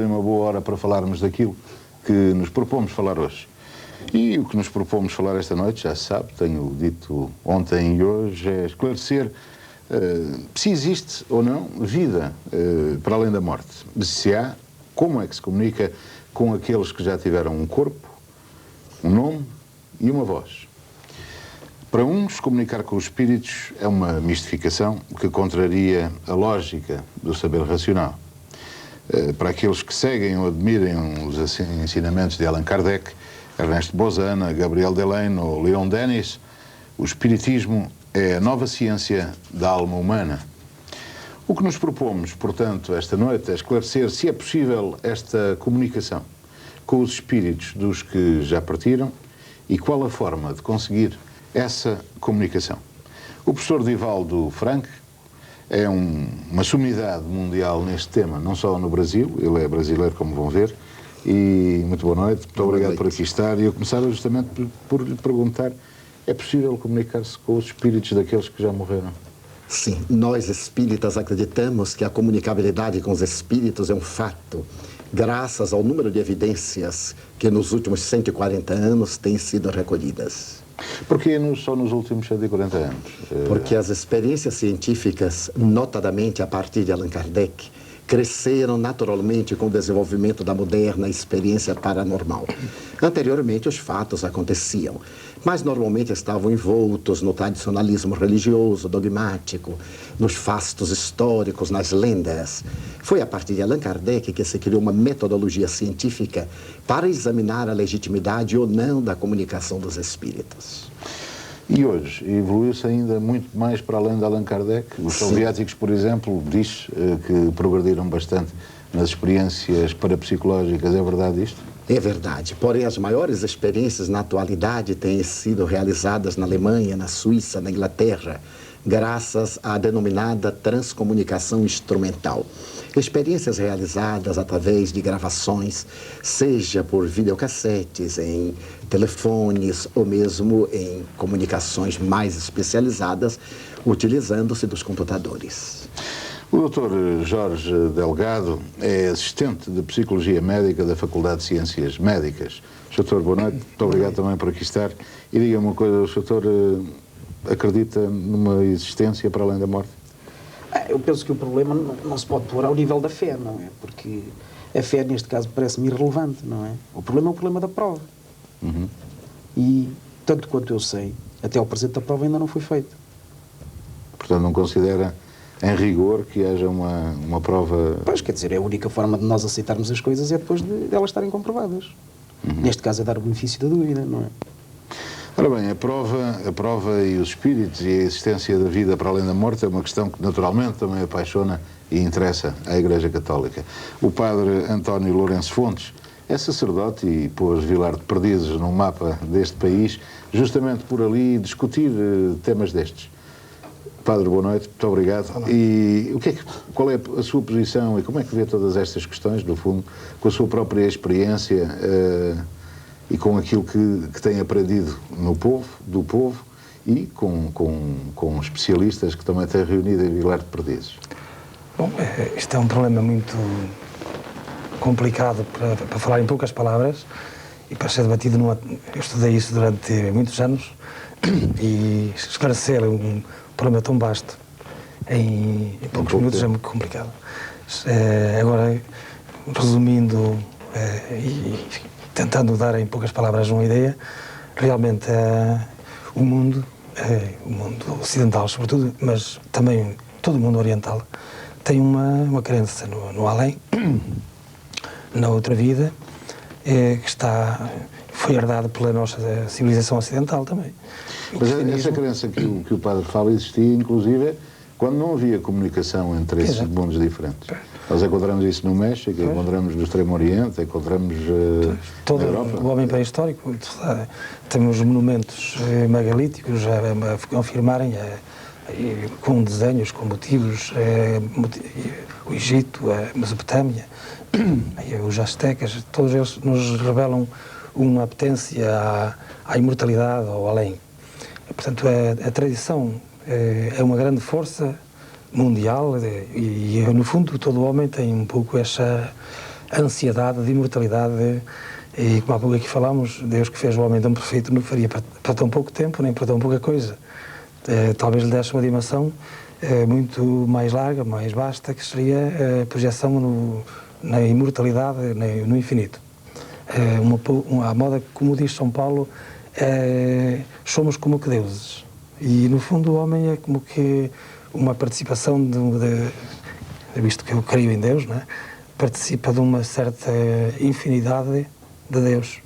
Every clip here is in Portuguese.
Uma boa hora para falarmos daquilo que nos propomos falar hoje. E o que nos propomos falar esta noite, já se sabe, tenho dito ontem e hoje, é esclarecer se existe ou não vida para além da morte. Se há, como é que se comunica com aqueles que já tiveram um corpo, um nome e uma voz. Para uns, comunicar com os espíritos é uma mistificação que contraria a lógica do saber racional. Para aqueles que seguem ou admirem os ensinamentos de Allan Kardec, Ernesto Bozana, Gabriel Delaine ou Leon Denis, o espiritismo é a nova ciência da alma humana. O que nos propomos, portanto, esta noite é esclarecer se é possível esta comunicação com os espíritos dos que já partiram e qual a forma de conseguir essa comunicação. O professor Divaldo Frank é uma sumidade mundial neste tema, não só no Brasil, ele é brasileiro, como vão ver, e muito boa noite, muito obrigado por aqui estar. E eu começava justamente por lhe perguntar, é possível comunicar-se com os espíritos daqueles que já morreram? Sim, nós espíritas acreditamos que a comunicabilidade com os espíritos é um fato, graças ao número de evidências que nos últimos 140 anos têm sido recolhidas. Por que só nos últimos 140 anos? Porque as experiências científicas, notadamente a partir de Allan Kardec, cresceram naturalmente com o desenvolvimento da moderna experiência paranormal. Anteriormente, os fatos aconteciam, mas normalmente estavam envoltos no tradicionalismo religioso, dogmático, nos fastos históricos, nas lendas. Foi a partir de Allan Kardec que se criou uma metodologia científica para examinar a legitimidade ou não da comunicação dos espíritos. E hoje evoluiu-se ainda muito mais para além de Allan Kardec. Os soviéticos, por exemplo, diz que progrediram bastante nas experiências parapsicológicas. É verdade isto? É verdade. Porém, as maiores experiências na atualidade têm sido realizadas na Alemanha, na Suíça, na Inglaterra, graças à denominada transcomunicação instrumental. Experiências realizadas através de gravações, seja por videocassetes, em telefones ou mesmo em comunicações mais especializadas, utilizando-se dos computadores. O Dr. Jorge Delgado é assistente de Psicologia Médica da Faculdade de Ciências Médicas. Doutor, boa noite. Muito obrigado também por aqui estar. E diga-me uma coisa, o doutor acredita numa existência para além da morte? Eu penso que o problema não se pode pôr ao nível da fé, não é? Porque a fé, neste caso, parece-me irrelevante, não é? O problema é o problema da prova. Uhum. E, tanto quanto eu sei, até ao presente a prova ainda não foi feita. Portanto, não considera, em rigor, que haja uma prova... Pois, quer dizer, a única forma de nós aceitarmos as coisas é depois de elas estarem comprovadas. Uhum. Neste caso é dar o benefício da dúvida, não é? Ora bem, a prova e os espíritos e a existência da vida para além da morte é uma questão que naturalmente também apaixona e interessa à Igreja Católica. O padre António Lourenço Fontes é sacerdote e pôs Vilar de Perdizes no mapa deste país, justamente por ali discutir temas destes. Padre, boa noite, muito obrigado. Olá. E qual é a sua posição e como é que vê todas estas questões, no fundo, com a sua própria experiência e com aquilo que tem aprendido do povo e com especialistas que também tem reunido em Vilar de Perdizes? Bom, isto é um problema muito complicado para falar em poucas palavras e para ser debatido eu estudei isso durante muitos anos e esclarecer um problema tão vasto em poucos minutos é muito complicado. Agora, resumindo e tentando dar em poucas palavras uma ideia, realmente o mundo ocidental sobretudo, mas também todo o mundo oriental, tem uma crença no além, na outra vida, que foi herdada pela nossa civilização ocidental também. Mas essa crença que o padre fala existia, inclusive, quando não havia comunicação entre esses mundos diferentes. Nós encontramos isso no México, encontramos no Extremo Oriente, encontramos todo na Europa. O homem pré-histórico. Temos monumentos megalíticos a confirmarem, com desenhos, com motivos, o Egito, a Mesopotâmia, os astecas, todos eles nos revelam uma apetência à imortalidade, ao além. Portanto, a tradição é uma grande força mundial e, no fundo, todo homem tem um pouco essa ansiedade de imortalidade. E como há pouco aqui falámos, Deus que fez o homem tão perfeito não faria para tão pouco tempo, nem para tão pouca coisa. Talvez lhe desse uma dimensão muito mais larga, mais vasta, que seria a projeção na imortalidade, no infinito. À moda, como diz São Paulo, somos como que deuses. E, no fundo, o homem é como que uma participação visto que eu creio em Deus, né? Participa de uma certa infinidade de Deus.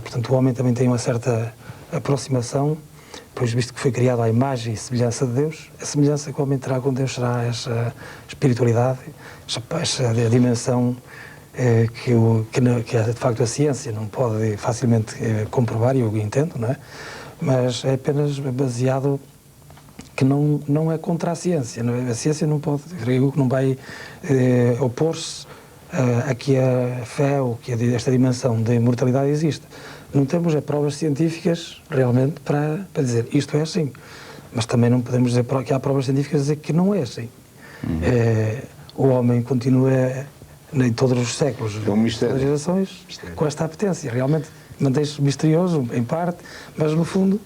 Portanto, o homem também tem uma certa aproximação, pois visto que foi criado à imagem e semelhança de Deus, a semelhança que o homem terá com Deus será essa espiritualidade, essa dimensão que de facto a ciência não pode facilmente comprovar, e eu entendo, não é? Mas é apenas baseado que não é contra a ciência. Não é? A ciência não vai opor-se a que a fé ou que esta dimensão de imortalidade existe. Não temos provas científicas realmente para dizer isto é assim, mas também não podemos dizer que há provas científicas a dizer que não é assim. O homem continua em todos os séculos, todas as gerações, com esta apetência. Realmente mantém-se misterioso, em parte, mas no fundo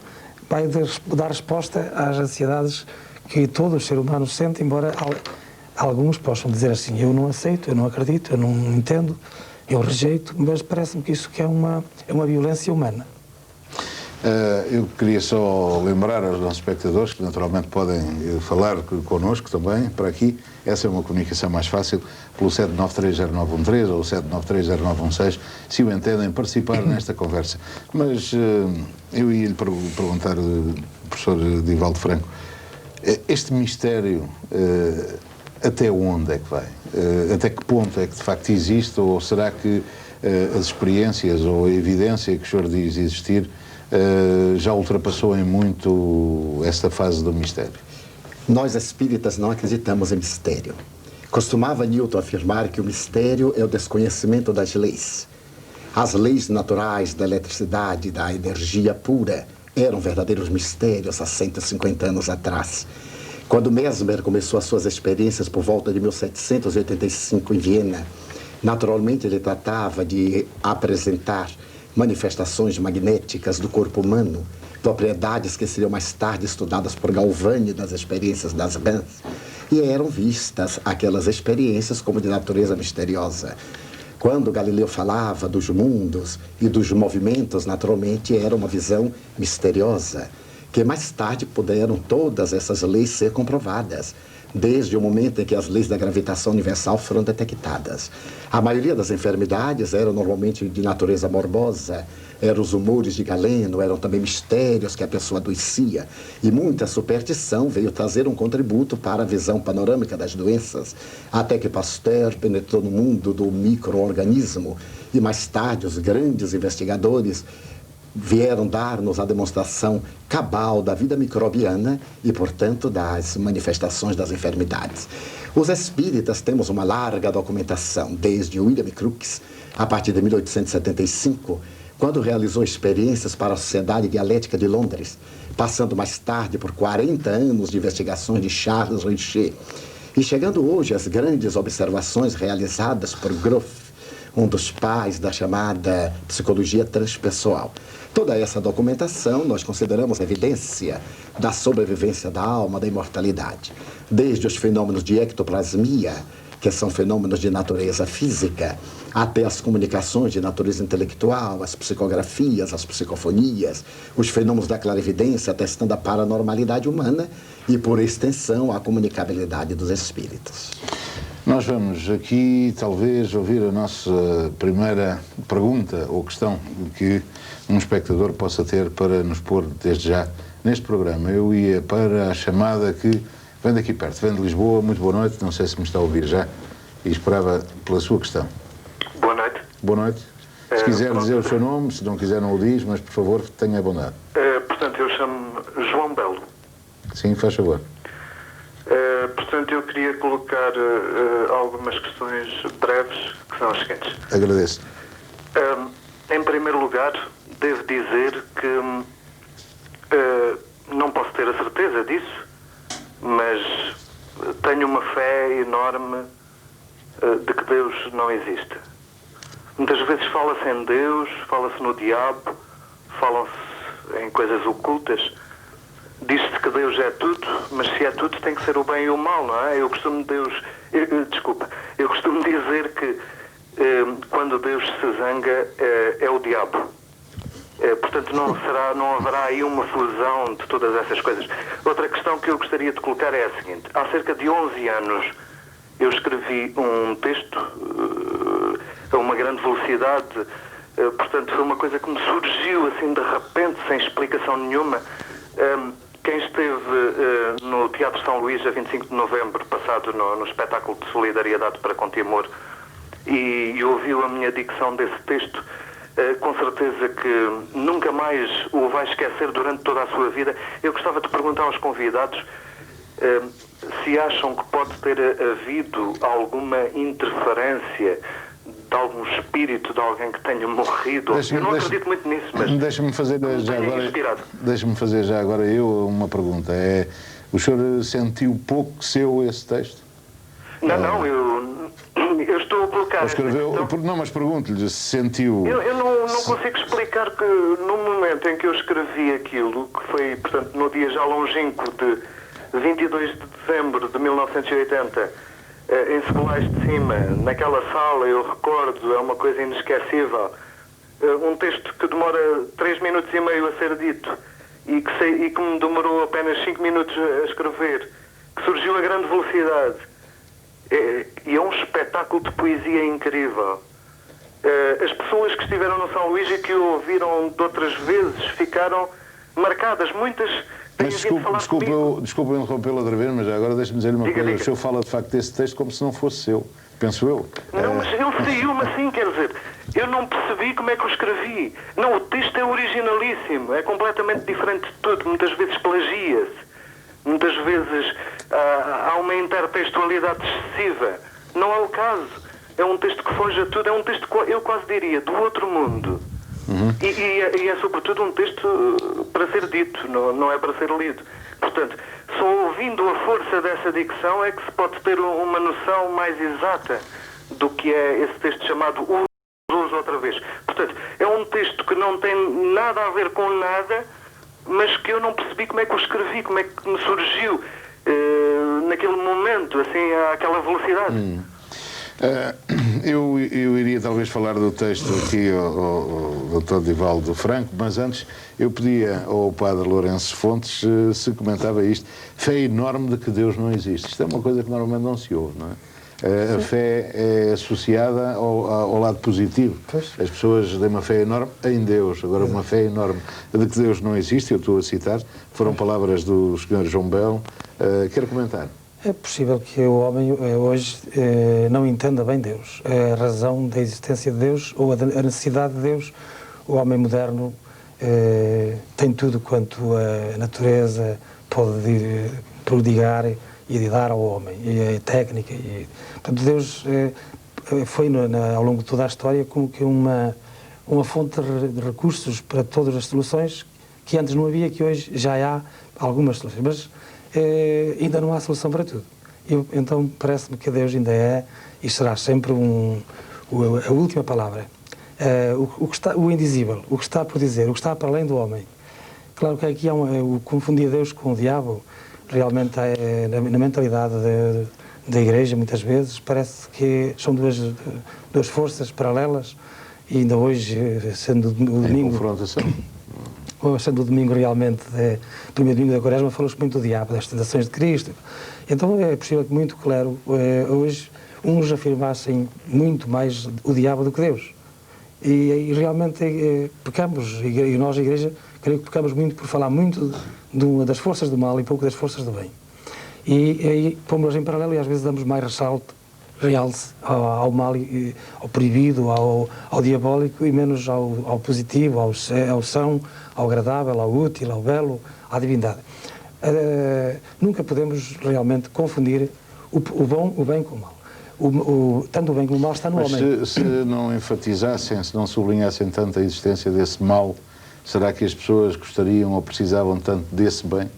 vai dar resposta às ansiedades que todo o ser humano sente, embora alguns possam dizer assim, eu não aceito, eu não acredito, eu não entendo, eu rejeito, mas parece-me que isso que é uma violência humana. Eu queria só lembrar aos nossos espectadores que naturalmente podem falar connosco também, para aqui. Essa é uma comunicação mais fácil, pelo 7930913 ou 7930916, se o entendem participar nesta conversa. Mas eu ia lhe perguntar, professor Divaldo Franco, este mistério até onde é que vai? Até que ponto é que de facto existe, ou será que as experiências ou a evidência que o senhor diz existir já ultrapassou em muito esta fase do mistério? Nós espíritas não acreditamos em mistério. Costumava Newton afirmar que o mistério é o desconhecimento das leis. As leis naturais da eletricidade, da energia pura, eram verdadeiros mistérios há 150 anos atrás. Quando Mesmer começou as suas experiências por volta de 1785 em Viena, naturalmente ele tratava de apresentar manifestações magnéticas do corpo humano, propriedades que seriam mais tarde estudadas por Galvani nas experiências das Rãs, e eram vistas aquelas experiências como de natureza misteriosa. Quando Galileu falava dos mundos e dos movimentos, naturalmente era uma visão misteriosa, que mais tarde puderam todas essas leis ser comprovadas, desde o momento em que as leis da gravitação universal foram detectadas. A maioria das enfermidades eram normalmente de natureza morbosa, eram os humores de Galeno, eram também mistérios que a pessoa adoecia, e muita superstição veio trazer um contributo para a visão panorâmica das doenças, até que Pasteur penetrou no mundo do micro-organismo, e mais tarde os grandes investigadores vieram dar-nos a demonstração cabal da vida microbiana e, portanto, das manifestações das enfermidades. Os espíritas temos uma larga documentação, desde William Crookes, a partir de 1875, quando realizou experiências para a Sociedade Dialética de Londres, passando mais tarde por 40 anos de investigações de Charles Richer, e chegando hoje às grandes observações realizadas por Groff, um dos pais da chamada psicologia transpessoal. Toda essa documentação nós consideramos evidência da sobrevivência da alma, da imortalidade. Desde os fenômenos de ectoplasmia, que são fenômenos de natureza física, até as comunicações de natureza intelectual, as psicografias, as psicofonias, os fenômenos da clarividência, atestando a paranormalidade humana e, por extensão, a comunicabilidade dos espíritos. Nós vamos aqui, talvez, ouvir a nossa primeira pergunta ou questão que um espectador possa ter para nos pôr desde já neste programa. Eu ia para a chamada que vem daqui perto, vem de Lisboa. Muito boa noite, não sei se me está a ouvir já, e esperava pela sua questão. Boa noite. Boa noite. Se quiser dizer o seu nome, se não quiser não o diz, mas por favor tenha a bondade. Portanto, eu chamo-me João Belo. Sim, faz favor. Portanto, eu queria colocar algumas questões breves, que são as seguintes. Agradeço. Em primeiro lugar, devo dizer que não posso ter a certeza disso, mas tenho uma fé enorme de que Deus não existe. Muitas vezes fala-se em Deus, fala-se no diabo, falam-se em coisas ocultas. Diz-se que Deus é tudo, mas se é tudo tem que ser o bem e o mal, não é? Eu costumo dizer que quando Deus se zanga é o diabo. Portanto, não haverá aí uma fusão de todas essas coisas. Outra questão que eu gostaria de colocar é a seguinte. Há cerca de 11 anos eu escrevi um texto a uma grande velocidade. Portanto, foi uma coisa que me surgiu assim de repente, sem explicação nenhuma. Quem esteve no Teatro São Luís a 25 de novembro passado no espetáculo de solidariedade para com Timor e ouviu a minha dicção desse texto, com certeza que nunca mais o vai esquecer durante toda a sua vida. Eu gostava de perguntar aos convidados se acham que pode ter havido alguma interferência de algum espírito de alguém que tenha morrido. Eu não acredito muito nisso, mas deixa-me fazer já agora eu uma pergunta. O senhor sentiu pouco seu esse texto? Não, eu estou a colocar... Não, mas pergunto-lhe se sentiu... Eu não consigo explicar que no momento em que eu escrevi aquilo, que foi, portanto, no dia já longínquo de 22 de dezembro de 1980, em Sebolais de Cima, naquela sala, eu recordo, é uma coisa inesquecível, um texto que demora 3 minutos e meio a ser dito e que me demorou apenas 5 minutos a escrever, que surgiu a grande velocidade. E é um espetáculo de poesia incrível. As pessoas que estiveram no São Luís e que o ouviram de outras vezes ficaram marcadas. Muitas têm vindo falar comigo. Desculpa eu interrompê-lo outra vez, mas agora deixe-me dizer-lhe uma coisa. O senhor fala de facto desse texto como se não fosse seu, penso eu. Não, mas ele saiu-me assim, quer dizer, eu não percebi como é que o escrevi. Não, o texto é originalíssimo, é completamente diferente de tudo, muitas vezes plagia-se. Muitas vezes há uma intertextualidade excessiva. Não é o caso. É um texto que foge a tudo. É um texto, eu quase diria, do outro mundo. E é sobretudo um texto para ser dito, não é para ser lido. Portanto, só ouvindo a força dessa dicção é que se pode ter uma noção mais exata do que é esse texto chamado Uso outra vez. Portanto, é um texto que não tem nada a ver com nada, mas que eu não percebi como é que o escrevi, como é que me surgiu naquele momento, assim, àquela velocidade. Eu iria talvez falar do texto aqui ao Dr. Divaldo Franco, mas antes eu pedia ao Padre Lourenço Fontes se comentava isto. Fé enorme de que Deus não existe. Isto é uma coisa que normalmente não se ouve, não é? A fé é associada ao lado positivo. As pessoas têm uma fé enorme em Deus. Agora, uma fé enorme de que Deus não existe, eu estou a citar, foram palavras do Sr. João Belo. Quero comentar. É possível que o homem hoje não entenda bem Deus, a razão da existência de Deus ou a necessidade de Deus. O homem moderno tem tudo quanto a natureza pode prodigar e de dar ao homem, e a técnica. Portanto, Deus foi, ao longo de toda a história, como que uma fonte de recursos para todas as soluções que antes não havia, que hoje já há algumas soluções. Mas ainda não há solução para tudo. Então, parece-me que Deus ainda é e será sempre a última palavra. O indizível, o que está por dizer, o que está para além do homem. Claro que aqui o confundir Deus com o diabo, realmente na mentalidade da Igreja, muitas vezes, parece que são duas forças paralelas, e ainda hoje, sendo o domingo... confrontação. Sendo o domingo realmente, o primeiro domingo da Quaresma, falou-se muito do diabo, das tentações de Cristo. Então é possível que muito claro, hoje, uns afirmassem muito mais o diabo do que Deus. E realmente pecamos, e nós, a Igreja, creio que pecamos muito por falar muito das forças do mal e pouco das forças do bem. E aí pomos em paralelo e às vezes damos mais realce ao mal, ao proibido, ao diabólico, e menos ao positivo, ao são, ao agradável, ao útil, ao belo, à divindade. Nunca podemos realmente confundir o bem com o mal. Tanto o bem como o mal está no homem. Mas se não enfatizassem, se não sublinhassem tanto a existência desse mal, será que as pessoas gostariam ou precisavam tanto desse bem?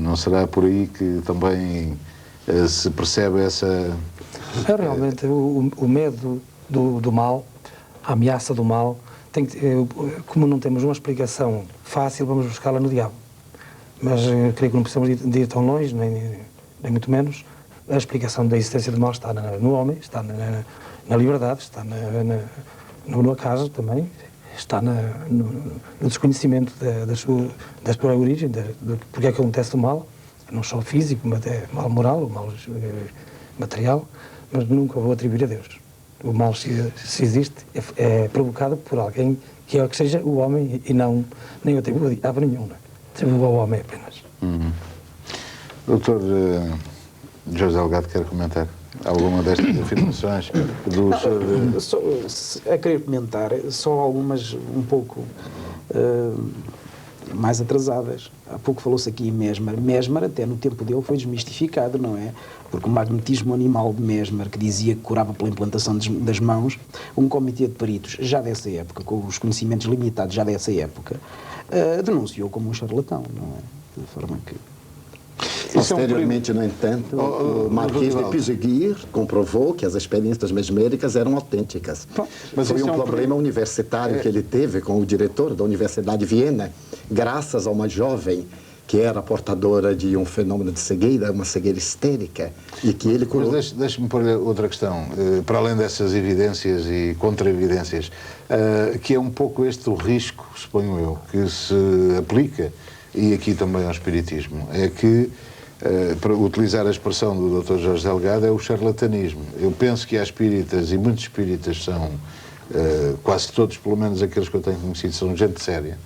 Não será por aí que também se percebe É realmente o medo do mal, a ameaça do mal, como não temos uma explicação fácil, vamos buscá-la no diabo. Mas creio que não precisamos de ir tão longe, nem muito menos. A explicação da existência do mal está no homem, está na liberdade, está no acaso também, está no desconhecimento da sua origem, porque é que acontece o mal, não só físico, mas até mal moral, o mal material, mas nunca vou atribuir a Deus. O mal, se existe, é provocado por alguém que seja o homem e nem eu atribuo a diabo nenhum, atribuo ao homem apenas. Doutor Jorge Delgado, quer comentar alguma destas afirmações do senhor? A querer comentar, só algumas um pouco mais atrasadas. Há pouco falou-se aqui em Mesmer. Mesmer, até no tempo dele, foi desmistificado, não é? Porque o magnetismo animal de Mesmer, que dizia que curava pela implantação das mãos, um comitê de peritos, já dessa época, com os conhecimentos limitados já dessa época, denunciou como um charlatão, não é? De forma que... Posteriormente, no entanto, o Marquês de Piziguir comprovou que as experiências mesméricas eram autênticas. Mas foi isso um problema universitário que ele teve com o diretor da Universidade de Viena, graças a uma jovem que era portadora de um fenômeno de cegueira, uma cegueira histérica, e que ele curou. Mas deixe-me pôr outra questão, para além dessas evidências e contra-evidências, que é um pouco este o risco, suponho eu, que se aplica, e aqui também ao espiritismo, é que, para utilizar a expressão do Dr. Jorge Delgado, é o charlatanismo. Eu penso que há espíritas, e muitos espíritas são, quase todos, pelo menos aqueles que eu tenho conhecido, são gente séria.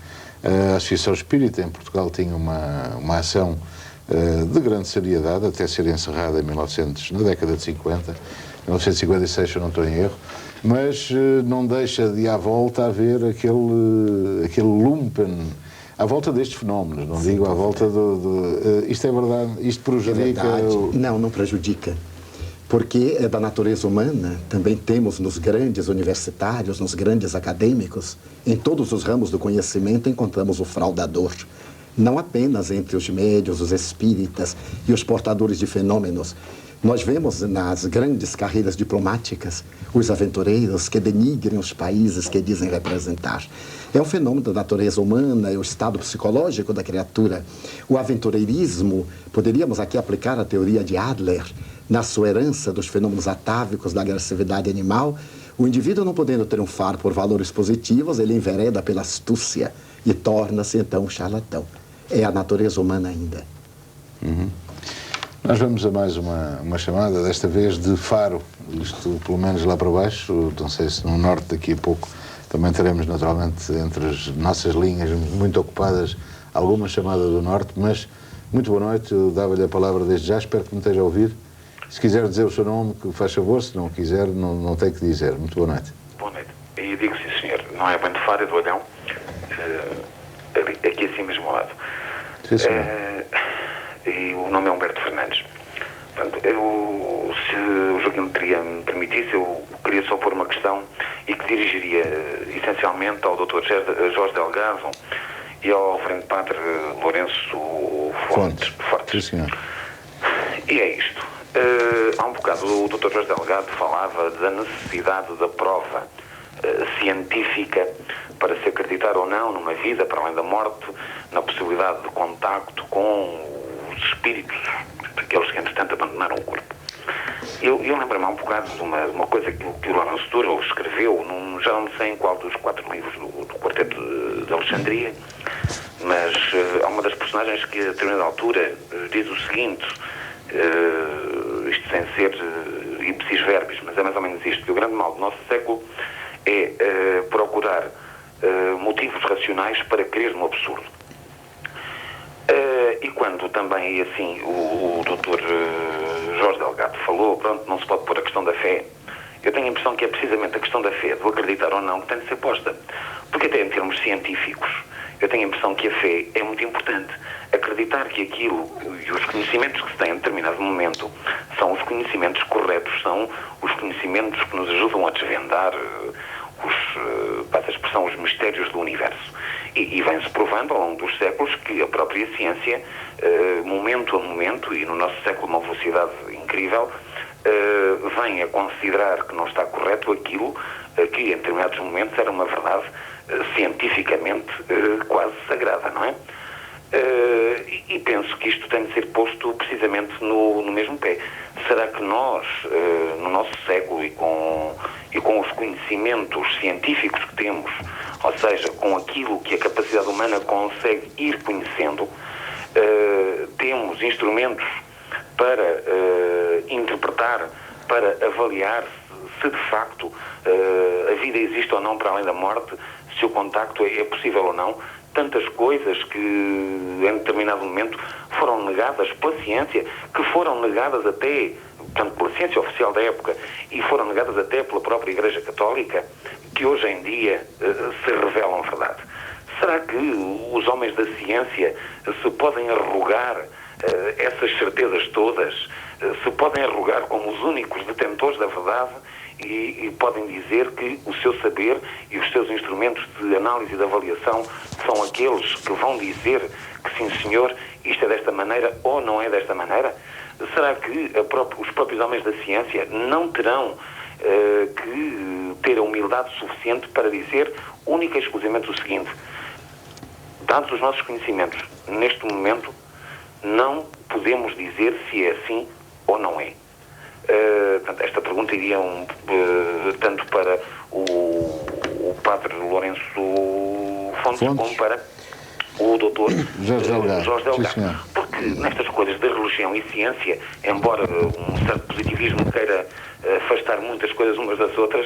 A Associação Espírita em Portugal tinha uma ação de grande seriedade, até ser encerrada na década de 50, 1956, se eu não estou em erro, mas não deixa de à volta haver aquele lumpen à volta destes fenómenos, não digo à volta isto é verdade? Isto prejudica? É verdade. Não prejudica. Porque é da natureza humana, também temos nos grandes universitários, nos grandes acadêmicos, em todos os ramos do conhecimento encontramos o fraudador. Não apenas entre os médios, os espíritas e os portadores de fenômenos. Nós vemos nas grandes carreiras diplomáticas os aventureiros que denigrem os países que dizem representar. É um fenômeno da natureza humana, é o estado psicológico da criatura. O aventureirismo, poderíamos aqui aplicar a teoria de Adler, na sua herança dos fenômenos atávicos da agressividade animal. O indivíduo, não podendo triunfar por valores positivos, ele envereda pela astúcia e torna-se então um charlatão. É a natureza humana ainda. Nós vamos a mais uma chamada, desta vez de Faro, isto pelo menos lá para baixo, não sei se no norte daqui a pouco também teremos naturalmente entre as nossas linhas muito ocupadas alguma chamada do norte, mas muito boa noite, eu dava-lhe a palavra desde já, espero que me esteja a ouvir. Se quiser dizer o seu nome, que faz favor, se não quiser, não tem que dizer. Muito boa noite. Boa noite. E digo sim, senhor, não é bem de Faro, é do Olhão, aqui assim mesmo ao lado. Sim, senhor. E o nome é Humberto Fernandes. Portanto, se o Joaquim me permitisse, eu queria só pôr uma questão e que dirigiria essencialmente ao Dr. Jorge Delgado e ao Reverendo Padre Lourenço Fortes. Sim, senhor. E é isto. Há um bocado o Dr. Jorge Delgado falava da necessidade da prova científica para se acreditar ou não numa vida para além da morte, na possibilidade de contacto com os espíritos daqueles que entretanto abandonaram o corpo. Eu lembro-me há um bocado de uma coisa que o Lawrence Durrell escreveu, já não sei em qual dos 4 livros do Quarteto de Alexandria, mas há uma das personagens que a determinada altura diz o seguinte, isto sem ser ipsis verbis, mas é mais ou menos isto, que o grande mal do nosso século é procurar motivos racionais para crer no absurdo. E quando também, assim, o Dr. Jorge Delgado falou, pronto, não se pode pôr a questão da fé, eu tenho a impressão que é precisamente a questão da fé, do acreditar ou não, que tem de ser posta. Porque até em termos científicos, eu tenho a impressão que a fé é muito importante. Acreditar que aquilo e os conhecimentos que se têm em determinado momento são os conhecimentos corretos, são os conhecimentos que nos ajudam a desvendar para a expressão, os mistérios do universo. E vem-se provando ao longo dos séculos que a própria ciência, momento a momento, e no nosso século uma velocidade incrível, vem a considerar que não está correto aquilo que em determinados momentos era uma verdade cientificamente quase sagrada, não é? E penso que isto tem de ser posto precisamente no mesmo pé. Será que nós, no nosso século e com os conhecimentos científicos que temos, ou seja, com aquilo que a capacidade humana consegue ir conhecendo, temos instrumentos para interpretar, para avaliar se de facto a vida existe ou não para além da morte, se o contacto é possível ou não? Tantas coisas que em determinado momento foram negadas pela ciência, que foram negadas até, portanto, pela ciência oficial da época, e foram negadas até pela própria Igreja Católica, que hoje em dia se revelam verdade. Será que os homens da ciência se podem arrogar essas certezas todas, se podem arrogar como os únicos detentores da verdade e podem dizer que o seu saber e os seus instrumentos de análise e de avaliação são aqueles que vão dizer que sim senhor, isto é desta maneira ou não é desta maneira? Será que os próprios homens da ciência não terão que ter a humildade suficiente para dizer única e exclusivamente o seguinte: dados os nossos conhecimentos, neste momento não podemos dizer se é assim ou não é? Portanto, esta pergunta iria tanto para o padre Lourenço Fontes como para o doutor Jorge Delgado. Porque nestas coisas da religião e ciência, embora um certo positivismo queira afastar muitas coisas umas das outras,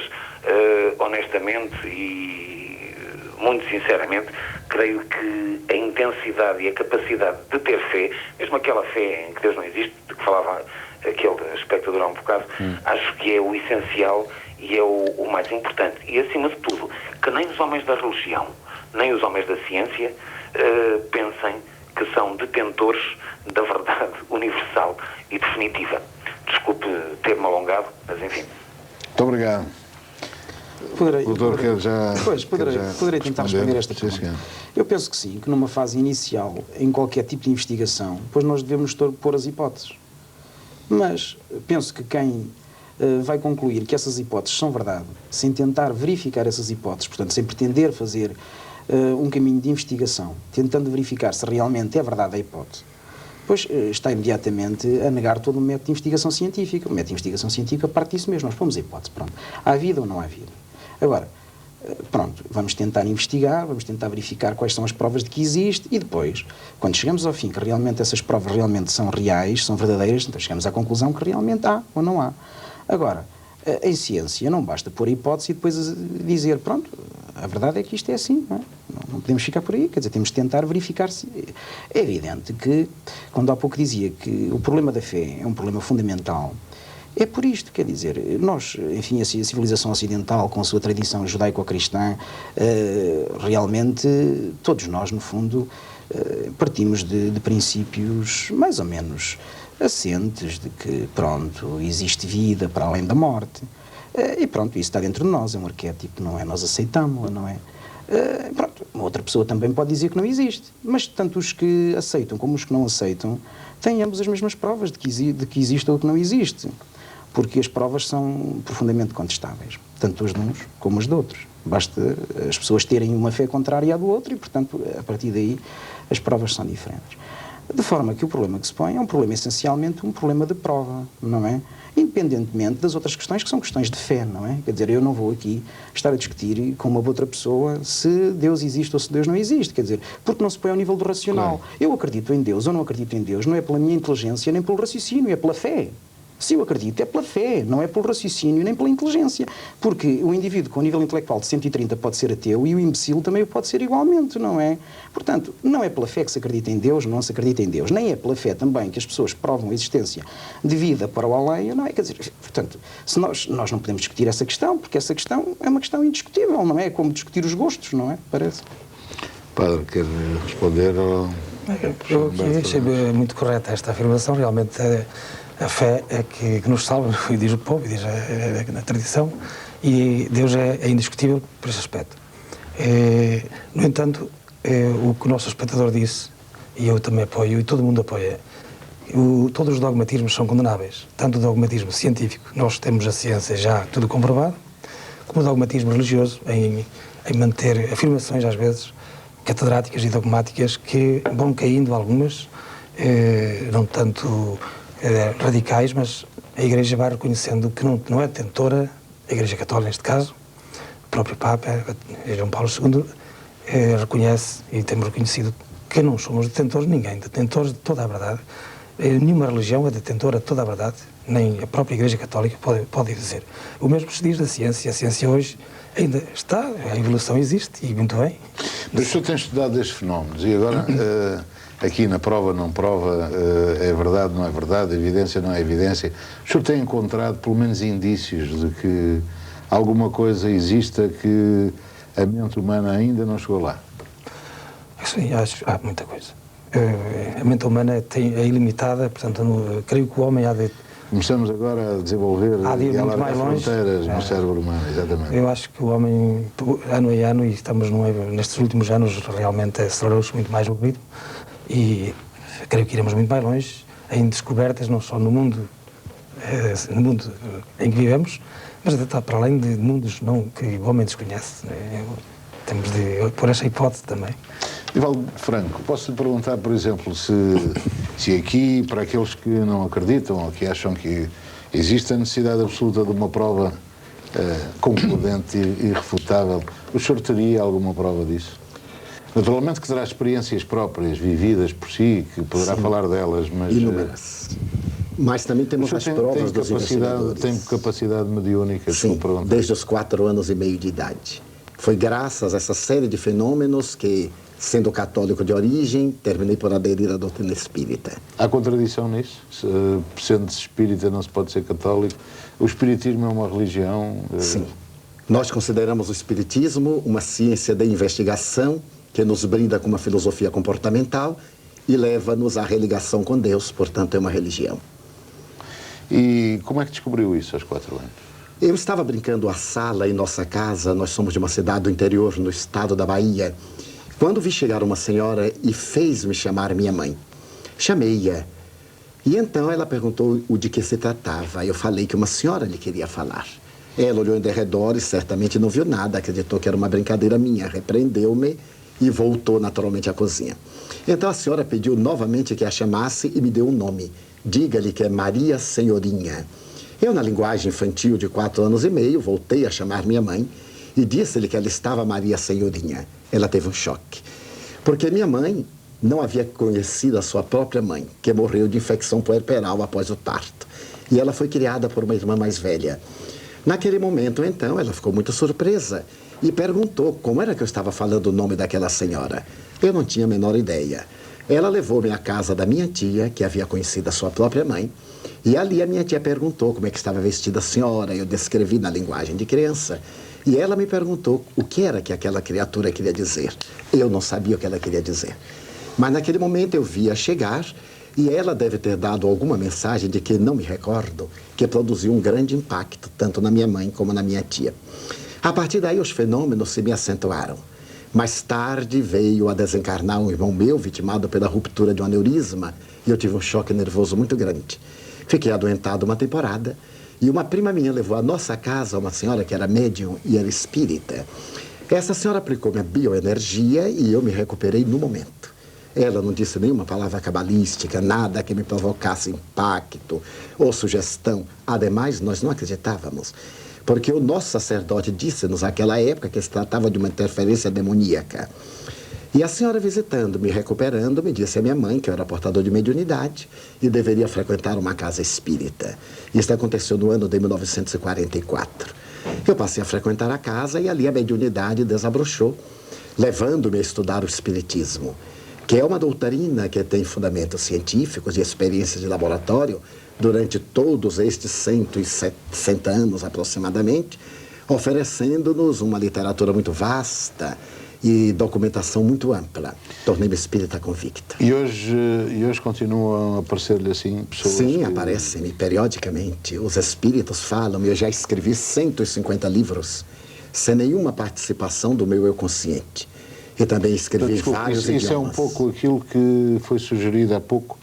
honestamente e muito sinceramente, creio que a intensidade e a capacidade de ter fé, mesmo aquela fé em que Deus não existe, de que falava aquele espectador há um bocado, acho que é o essencial e é o mais importante. E, acima de tudo, que nem os homens da religião, nem os homens da ciência pensem que são detentores da verdade universal e definitiva. Desculpe ter-me alongado, mas enfim. Muito obrigado. Poderei tentar responder esta pergunta. Eu penso que sim, que numa fase inicial, em qualquer tipo de investigação, pois nós devemos pôr as hipóteses. Mas penso que quem vai concluir que essas hipóteses são verdade, sem tentar verificar essas hipóteses, portanto, sem pretender fazer um caminho de investigação, tentando verificar se realmente é verdade a hipótese, pois está imediatamente a negar todo o método de investigação científica. O método de investigação científica parte disso mesmo, nós pomos a hipótese, pronto. Há vida ou não há vida? Agora, pronto, vamos tentar investigar, vamos tentar verificar quais são as provas de que existe e depois, quando chegamos ao fim, que realmente essas provas realmente são reais, são verdadeiras, então chegamos à conclusão que realmente há ou não há. Agora, em ciência não basta pôr a hipótese e depois dizer, pronto, a verdade é que isto é assim, não é? Não podemos ficar por aí, quer dizer, temos de tentar verificar se... É evidente que, quando há pouco dizia que o problema da fé é um problema fundamental, é por isto, quer dizer, nós, enfim, a civilização ocidental, com a sua tradição judaico-cristã, realmente, todos nós, no fundo, partimos de princípios mais ou menos assentes de que, pronto, existe vida para além da morte. E pronto, isso está dentro de nós, é um arquétipo, não é? Nós aceitamos, não é? Pronto, uma outra pessoa também pode dizer que não existe, mas tanto os que aceitam como os que não aceitam têm ambos as mesmas provas de que existe ou que não existe, porque as provas são profundamente contestáveis, tanto as de uns como as de outros. Basta as pessoas terem uma fé contrária à do outro e, portanto, a partir daí as provas são diferentes. De forma que o problema que se põe é um problema essencialmente um problema de prova, não é? Independentemente das outras questões que são questões de fé, não é? Quer dizer, eu não vou aqui estar a discutir com uma outra pessoa se Deus existe ou se Deus não existe, quer dizer, porque não se põe ao nível do racional. Claro. Eu acredito em Deus ou não acredito em Deus, não é pela minha inteligência nem pelo raciocínio, é pela fé. Se eu acredito, é pela fé, não é pelo raciocínio nem pela inteligência. Porque o indivíduo com o nível intelectual de 130 pode ser ateu e o imbecil também pode ser igualmente, não é? Portanto, não é pela fé que se acredita em Deus, não se acredita em Deus. Nem é pela fé também que as pessoas provam a existência de vida para o além, não é? Quer dizer, portanto, se nós não podemos discutir essa questão, porque essa questão é uma questão indiscutível, não é? É como discutir os gostos, não é? Parece. Padre, quer responder? Eu achei muito correta esta afirmação, realmente. A fé é que nos salva, diz o povo, diz a tradição, e Deus é indiscutível por esse aspecto. No entanto, o que o nosso espectador disse, e eu também apoio, e todo mundo apoia, Todos os dogmatismos são condenáveis. Tanto o dogmatismo científico, nós temos a ciência já tudo comprovado, como o dogmatismo religioso, em manter afirmações, às vezes, catedráticas e dogmáticas que vão caindo algumas, não tanto radicais, mas a Igreja vai reconhecendo que não é detentora, a Igreja Católica neste caso, o próprio Papa, João Paulo II, reconhece e temos reconhecido que não somos detentores, ninguém, detentores de toda a verdade. Nenhuma religião é detentora de toda a verdade, nem a própria Igreja Católica pode dizer. O mesmo se diz da ciência. A ciência hoje ainda está, a evolução existe, e muito bem. Mas o senhor tem estudado estes fenómenos, e agora, aqui na prova, não prova, é verdade, não é verdade, evidência, não é evidência, o senhor tem encontrado, pelo menos, indícios de que alguma coisa exista que a mente humana ainda não chegou lá? Sim, há muita coisa. A mente humana é ilimitada, portanto, creio que o homem há de... Começamos agora a desenvolver e a alargar fronteiras no cérebro humano, exatamente. Eu acho que o homem, ano a ano, e estamos nestes últimos anos, realmente acelerou-se muito mais o ritmo, e creio que iremos muito mais longe, em descobertas, não só no mundo em que vivemos, mas até para além de mundos que o homem desconhece. Temos de pôr essa hipótese também. Divaldo Franco, posso lhe perguntar, por exemplo, se aqui, para aqueles que não acreditam ou que acham que existe a necessidade absoluta de uma prova concludente e irrefutável, o senhor teria alguma prova disso? Naturalmente que terá experiências próprias, vividas por si, que poderá falar delas, mas... Inúmeras. Mas também temos as provas dos investigadores. Tem capacidade mediúnica, sim, desde os 4 anos e meio de idade. Foi graças a essa série de fenômenos que, sendo católico de origem, terminei por aderir à doutrina espírita. Há contradição nisso? Sendo-se espírita não se pode ser católico? O espiritismo é uma religião? Sim. Nós consideramos o espiritismo uma ciência de investigação que nos brinda com uma filosofia comportamental e leva-nos à religação com Deus, portanto é uma religião. E como é que descobriu isso aos 4 anos? Eu estava brincando à sala em nossa casa, nós somos de uma cidade do interior, no estado da Bahia, quando vi chegar uma senhora e fez-me chamar minha mãe. Chamei-a. E então ela perguntou o de que se tratava. Eu falei que uma senhora lhe queria falar. Ela olhou em derredor e certamente não viu nada, acreditou que era uma brincadeira minha, repreendeu-me e voltou naturalmente à cozinha. Então a senhora pediu novamente que a chamasse e me deu um nome. Diga-lhe que é Maria Senhorinha. Eu, na linguagem infantil de 4 anos e meio, voltei a chamar minha mãe e disse-lhe que ela estava Maria Senhorinha. Ela teve um choque, porque minha mãe não havia conhecido a sua própria mãe, que morreu de infecção puerperal após o parto. E ela foi criada por uma irmã mais velha. Naquele momento, então, ela ficou muito surpresa e perguntou como era que eu estava falando o nome daquela senhora. Eu não tinha a menor ideia. Ela levou-me à casa da minha tia, que havia conhecido a sua própria mãe, e ali a minha tia perguntou como é que estava vestida a senhora. Eu descrevi na linguagem de criança. E ela me perguntou o que era que aquela criatura queria dizer. Eu não sabia o que ela queria dizer. Mas naquele momento eu via chegar e ela deve ter dado alguma mensagem de que não me recordo, que produziu um grande impacto, tanto na minha mãe como na minha tia. A partir daí os fenômenos se me acentuaram. Mais tarde veio a desencarnar um irmão meu vitimado pela ruptura de um aneurisma e eu tive um choque nervoso muito grande. Fiquei adoentado uma temporada e uma prima minha levou à nossa casa uma senhora que era médium e era espírita. Essa senhora aplicou minha bioenergia e eu me recuperei no momento. Ela não disse nenhuma palavra cabalística, nada que me provocasse impacto ou sugestão. Ademais, nós não acreditávamos, porque o nosso sacerdote disse-nos naquela época que se tratava de uma interferência demoníaca. E a senhora visitando, me recuperando, me disse a minha mãe que eu era portador de mediunidade e deveria frequentar uma casa espírita. Isso aconteceu no ano de 1944. Eu passei a frequentar a casa e ali a mediunidade desabrochou, levando-me a estudar o espiritismo, que é uma doutrina que tem fundamentos científicos e experiências de laboratório durante todos estes 160 anos aproximadamente, oferecendo-nos uma literatura muito vasta e documentação muito ampla. Tornei-me espírita convicta. E hoje continuam a aparecer-lhe assim pessoas? Sim, aparecem-me periodicamente. Os espíritos falam, eu já escrevi 150 livros, sem nenhuma participação do meu eu consciente. E também escrevi vários idiomas. Isso é um pouco aquilo que foi sugerido há pouco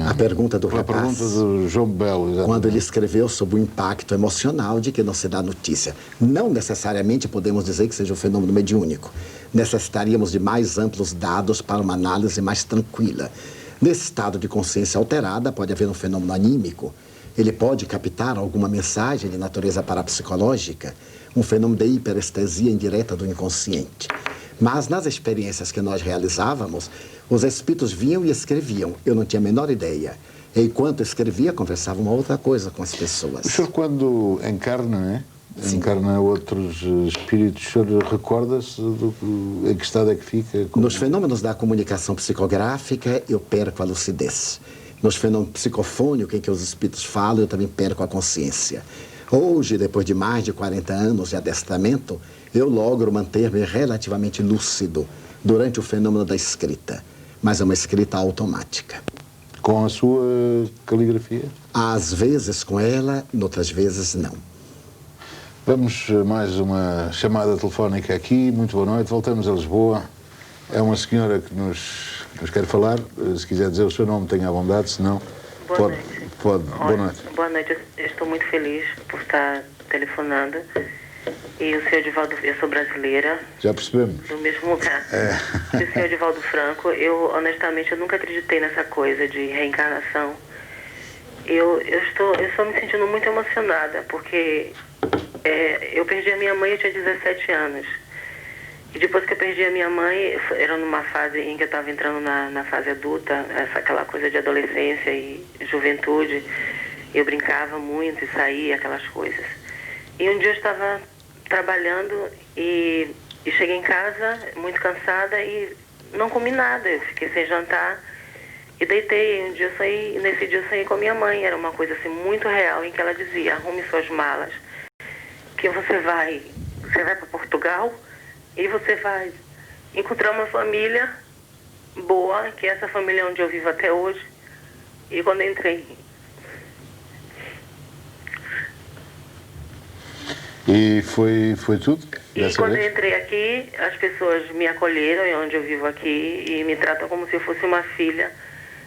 A pergunta do a rapaz, pergunta do João Belo, exatamente. quando ele escreveu sobre o impacto emocional de que não se dá notícia. Não necessariamente podemos dizer que seja um fenômeno mediúnico. Necessitaríamos de mais amplos dados para uma análise mais tranquila. Nesse estado de consciência alterada, pode haver um fenômeno anímico. Ele pode captar alguma mensagem de natureza parapsicológica, um fenômeno de hiperestesia indireta do inconsciente. Mas nas experiências que nós realizávamos, os espíritos vinham e escreviam. Eu não tinha a menor ideia. E enquanto escrevia, conversava uma outra coisa com as pessoas. O senhor, quando encarna, né? Encarna outros espíritos, o senhor recorda-se em que estado é que fica? Nos fenômenos da comunicação psicográfica, eu perco a lucidez. Nos fenômenos psicofônicos, em que os espíritos falam, eu também perco a consciência. Hoje, depois de mais de 40 anos de adestramento, eu logro manter-me relativamente lúcido durante o fenômeno da escrita, mas é uma escrita automática. Com a sua caligrafia? Às vezes com ela, noutras vezes não. Vamos a mais uma chamada telefónica aqui. Muito boa noite, voltamos a Lisboa. É uma senhora que nos quer falar. Se quiser dizer o seu nome, tenha à vontade, se não... Boa noite. Boa noite. Boa noite, eu estou muito feliz por estar telefonando. E o senhor Edivaldo, eu sou brasileira. Já percebemos. Do mesmo lugar. E o senhor Edivaldo Franco, eu honestamente eu nunca acreditei nessa coisa de reencarnação. Eu estou me sentindo muito emocionada, porque eu perdi a minha mãe, eu tinha 17 anos. E depois que eu perdi a minha mãe, era numa fase em que eu estava entrando na fase adulta, aquela coisa de adolescência e juventude. Eu brincava muito e saía, aquelas coisas. E um dia eu estava trabalhando e cheguei em casa muito cansada e não comi nada. Eu fiquei sem jantar e deitei. Nesse dia eu saí com a minha mãe. Era uma coisa assim muito real, em que ela dizia: arrume suas malas, que você vai para Portugal e você vai encontrar uma família boa, que é essa família onde eu vivo até hoje. E quando eu entrei... E foi tudo? E quando eu entrei aqui, as pessoas me acolheram, e onde eu vivo aqui, e me tratam como se eu fosse uma filha.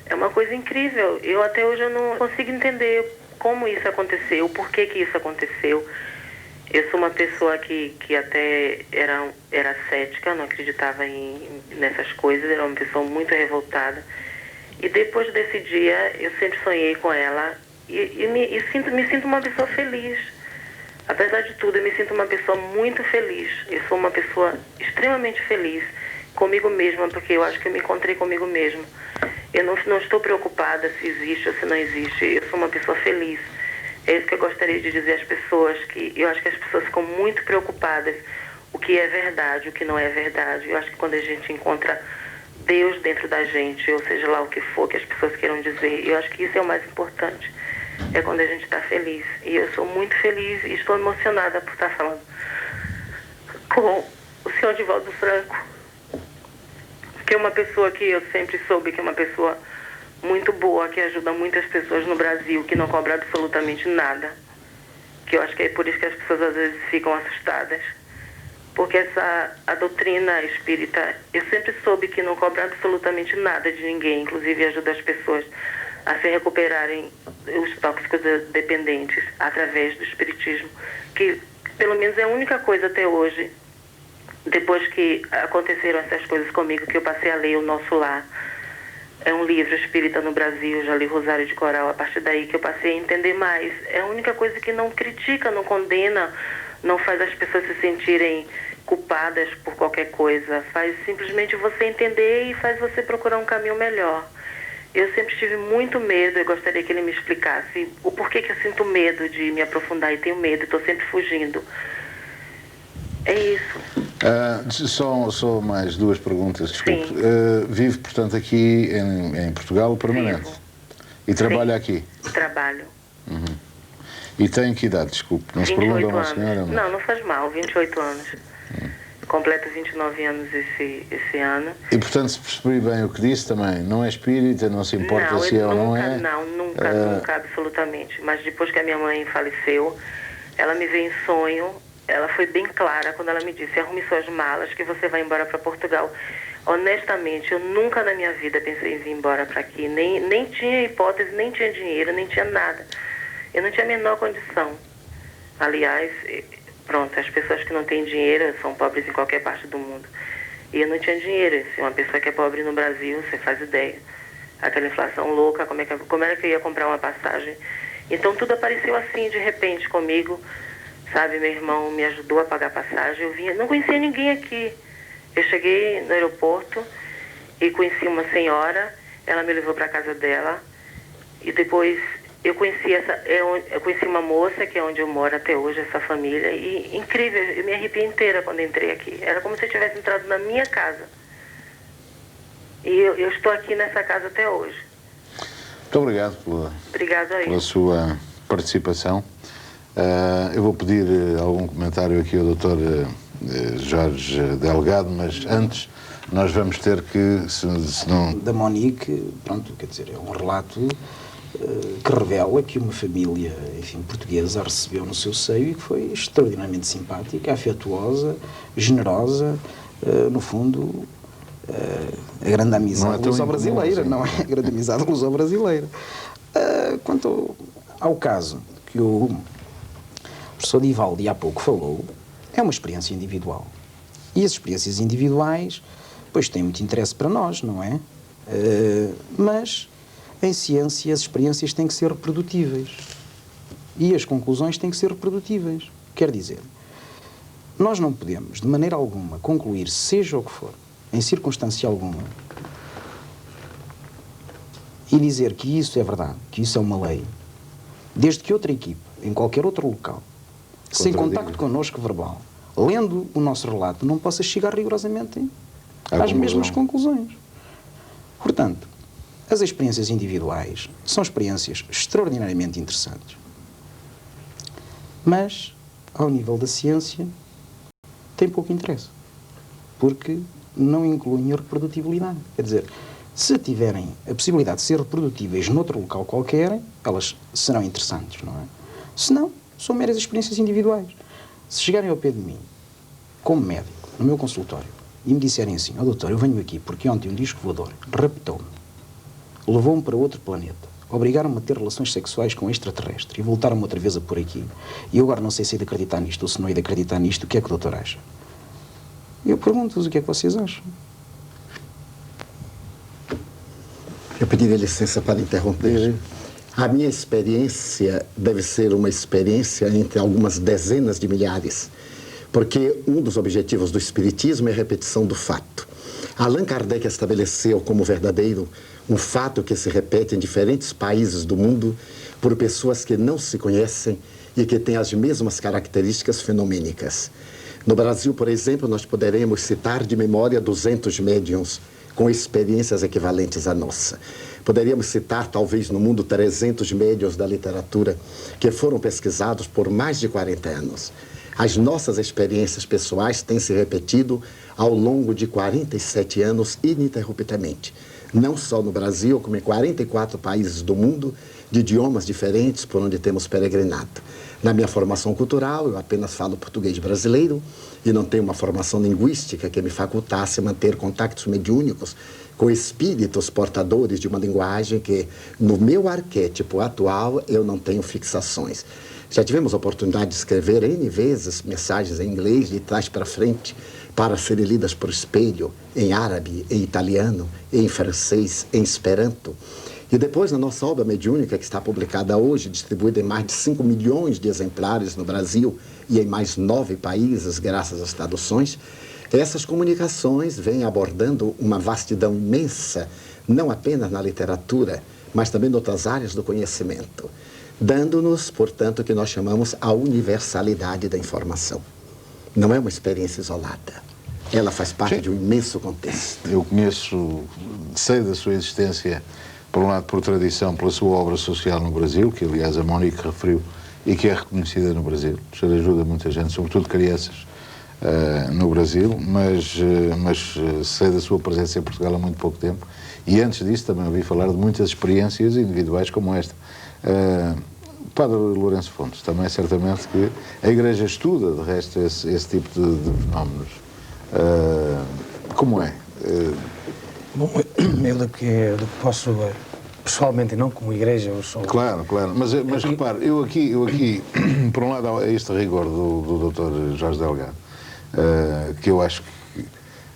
É uma coisa incrível. Eu até hoje eu não consigo entender como isso aconteceu, por que isso aconteceu. Eu sou uma pessoa que até era cética, não acreditava nessas coisas, era uma pessoa muito revoltada. E depois desse dia, eu sempre sonhei com ela e me sinto uma pessoa feliz. Apesar de tudo, eu me sinto uma pessoa muito feliz. Eu sou uma pessoa extremamente feliz comigo mesma, porque eu acho que eu me encontrei comigo mesma. Eu não estou preocupada se existe ou se não existe. Eu sou uma pessoa feliz. É isso que eu gostaria de dizer às pessoas, que eu acho que as pessoas ficam muito preocupadas o que é verdade, o que não é verdade. Eu acho que quando a gente encontra Deus dentro da gente, ou seja lá o que for que as pessoas queiram dizer, eu acho que isso é o mais importante. É quando a gente está feliz. E eu sou muito feliz e estou emocionada por estar falando com o senhor Edivaldo Franco, que é uma pessoa que eu sempre soube que é uma pessoa muito boa, que ajuda muitas pessoas no Brasil, que não cobra absolutamente nada. Que eu acho que é por isso que as pessoas às vezes ficam assustadas. Porque a doutrina espírita, eu sempre soube que não cobra absolutamente nada de ninguém, inclusive ajuda as pessoas a se recuperarem os tóxicos dependentes através do espiritismo, que pelo menos é a única coisa até hoje, depois que aconteceram essas coisas comigo, que eu passei a ler O Nosso Lar. É um livro espírita no Brasil, eu já li Rosário de Coral, a partir daí que eu passei a entender mais. É a única coisa que não critica, não condena, não faz as pessoas se sentirem culpadas por qualquer coisa. Faz simplesmente você entender e faz você procurar um caminho melhor. Eu sempre tive muito medo, eu gostaria que ele me explicasse o porquê que eu sinto medo de me aprofundar e tenho medo, estou sempre fugindo. É isso. Só mais duas perguntas, desculpe. Sim. Vive, portanto, aqui em Portugal, permanente? Vivo. E trabalha Sim. aqui? Trabalho. Uhum. E tem que idade, desculpe? Não se pergunta a uma senhora? Não faz mal, 28 anos. Completo 29 anos esse ano. E, portanto, se percebi bem o que disse também, não é espírita, não se importa se é ou não é? Nunca, absolutamente. Mas depois que a minha mãe faleceu, ela me veio em sonho, ela foi bem clara quando ela me disse: arrume suas malas que você vai embora para Portugal. Honestamente, eu nunca na minha vida pensei em vir embora para aqui. Nem tinha hipótese, nem tinha dinheiro, nem tinha nada. Eu não tinha a menor condição. Aliás, pronto, as pessoas que não têm dinheiro são pobres em qualquer parte do mundo. E eu não tinha dinheiro. Se uma pessoa que é pobre no Brasil, você faz ideia. Aquela inflação louca, como era que eu ia comprar uma passagem? Então tudo apareceu assim, de repente, comigo. Sabe, meu irmão me ajudou a pagar a passagem. Eu vinha, não conhecia ninguém aqui. Eu cheguei no aeroporto e conheci uma senhora. Ela me levou para a casa dela. E depois eu conheci uma moça, que é onde eu moro até hoje, essa família. E incrível, eu me arrepiei inteira quando entrei aqui. Era como se eu tivesse entrado na minha casa. E eu estou aqui nessa casa até hoje. Muito obrigado pela sua participação. Eu vou pedir algum comentário aqui ao Dr. Jorge Delgado, mas antes nós vamos ter que, se não... Da Monique, pronto, quer dizer, é um relato que revela que uma família, enfim, portuguesa a recebeu no seu seio e que foi extraordinariamente simpática, afetuosa, generosa, no fundo... a grande amizade luso-brasileira, não é? A grande amizade luso-brasileira. Quanto ao caso que o professor Divaldi há pouco falou, é uma experiência individual. E as experiências individuais, pois, têm muito interesse para nós, não é? Mas, em ciência, as experiências têm que ser reprodutíveis. E as conclusões têm que ser reprodutíveis. Quer dizer, nós não podemos, de maneira alguma, concluir, seja o que for, em circunstância alguma, e dizer que isso é verdade, que isso é uma lei, desde que outra equipe, em qualquer outro local, sem contacto connosco verbal, lendo o nosso relato, não possa chegar rigorosamente às mesmas conclusões. Portanto, as experiências individuais são experiências extraordinariamente interessantes, mas, ao nível da ciência, tem pouco interesse, porque não incluem a reprodutibilidade. Quer dizer, se tiverem a possibilidade de ser reprodutíveis noutro local qualquer, elas serão interessantes, não é? Se não, são meras experiências individuais. Se chegarem ao pé de mim, como médico, no meu consultório, e me disserem assim, doutor, eu venho aqui porque ontem um disco voador raptou-me, levou-me para outro planeta, obrigaram-me a ter relações sexuais com um extraterrestre e voltaram-me outra vez a pôr aqui, e eu agora não sei se é de acreditar nisto ou se não é de acreditar nisto, o que é que o doutor acha? Eu pergunto-vos o que é que vocês acham. Eu pediria licença para interromper. A minha experiência deve ser uma experiência entre algumas dezenas de milhares, porque um dos objetivos do Espiritismo é a repetição do fato. Allan Kardec estabeleceu como verdadeiro um fato que se repete em diferentes países do mundo por pessoas que não se conhecem e que têm as mesmas características fenomênicas. No Brasil, por exemplo, nós poderemos citar de memória 200 médiuns com experiências equivalentes à nossa. Poderíamos citar, talvez, no mundo, 300 médiuns da literatura que foram pesquisados por mais de 40 anos. As nossas experiências pessoais têm se repetido ao longo de 47 anos ininterruptamente. Não só no Brasil, como em 44 países do mundo, de idiomas diferentes por onde temos peregrinado. Na minha formação cultural, eu apenas falo português brasileiro e não tenho uma formação linguística que me facultasse manter contactos mediúnicos com espíritos portadores de uma linguagem que, no meu arquétipo atual, eu não tenho fixações. Já tivemos a oportunidade de escrever N vezes mensagens em inglês, de trás para frente, para serem lidas por espelho, em árabe, em italiano, em francês, em esperanto. E depois, na nossa obra mediúnica, que está publicada hoje, distribuída em mais de 5 milhões de exemplares no Brasil e em mais 9 países, graças às traduções, essas comunicações vêm abordando uma vastidão imensa, não apenas na literatura, mas também em outras áreas do conhecimento, dando-nos, portanto, o que nós chamamos a universalidade da informação. Não é uma experiência isolada. Ela faz parte de um imenso contexto. Eu sei da sua existência, por um lado, por tradição, pela sua obra social no Brasil, que, aliás, a Monique referiu, e que é reconhecida no Brasil. Isso ajuda muita gente, sobretudo crianças, no Brasil, mas sei da sua presença em Portugal há muito pouco tempo. E antes disso também ouvi falar de muitas experiências individuais como esta. O Padre Lourenço Fontes também, certamente, que a Igreja estuda, de resto, esse tipo de fenómenos. Como é Bom, eu do que posso, pessoalmente e não como igreja, eu sou... Claro, mas repare, eu aqui, por um lado há este rigor do Dr. Jorge Delgado, que eu acho que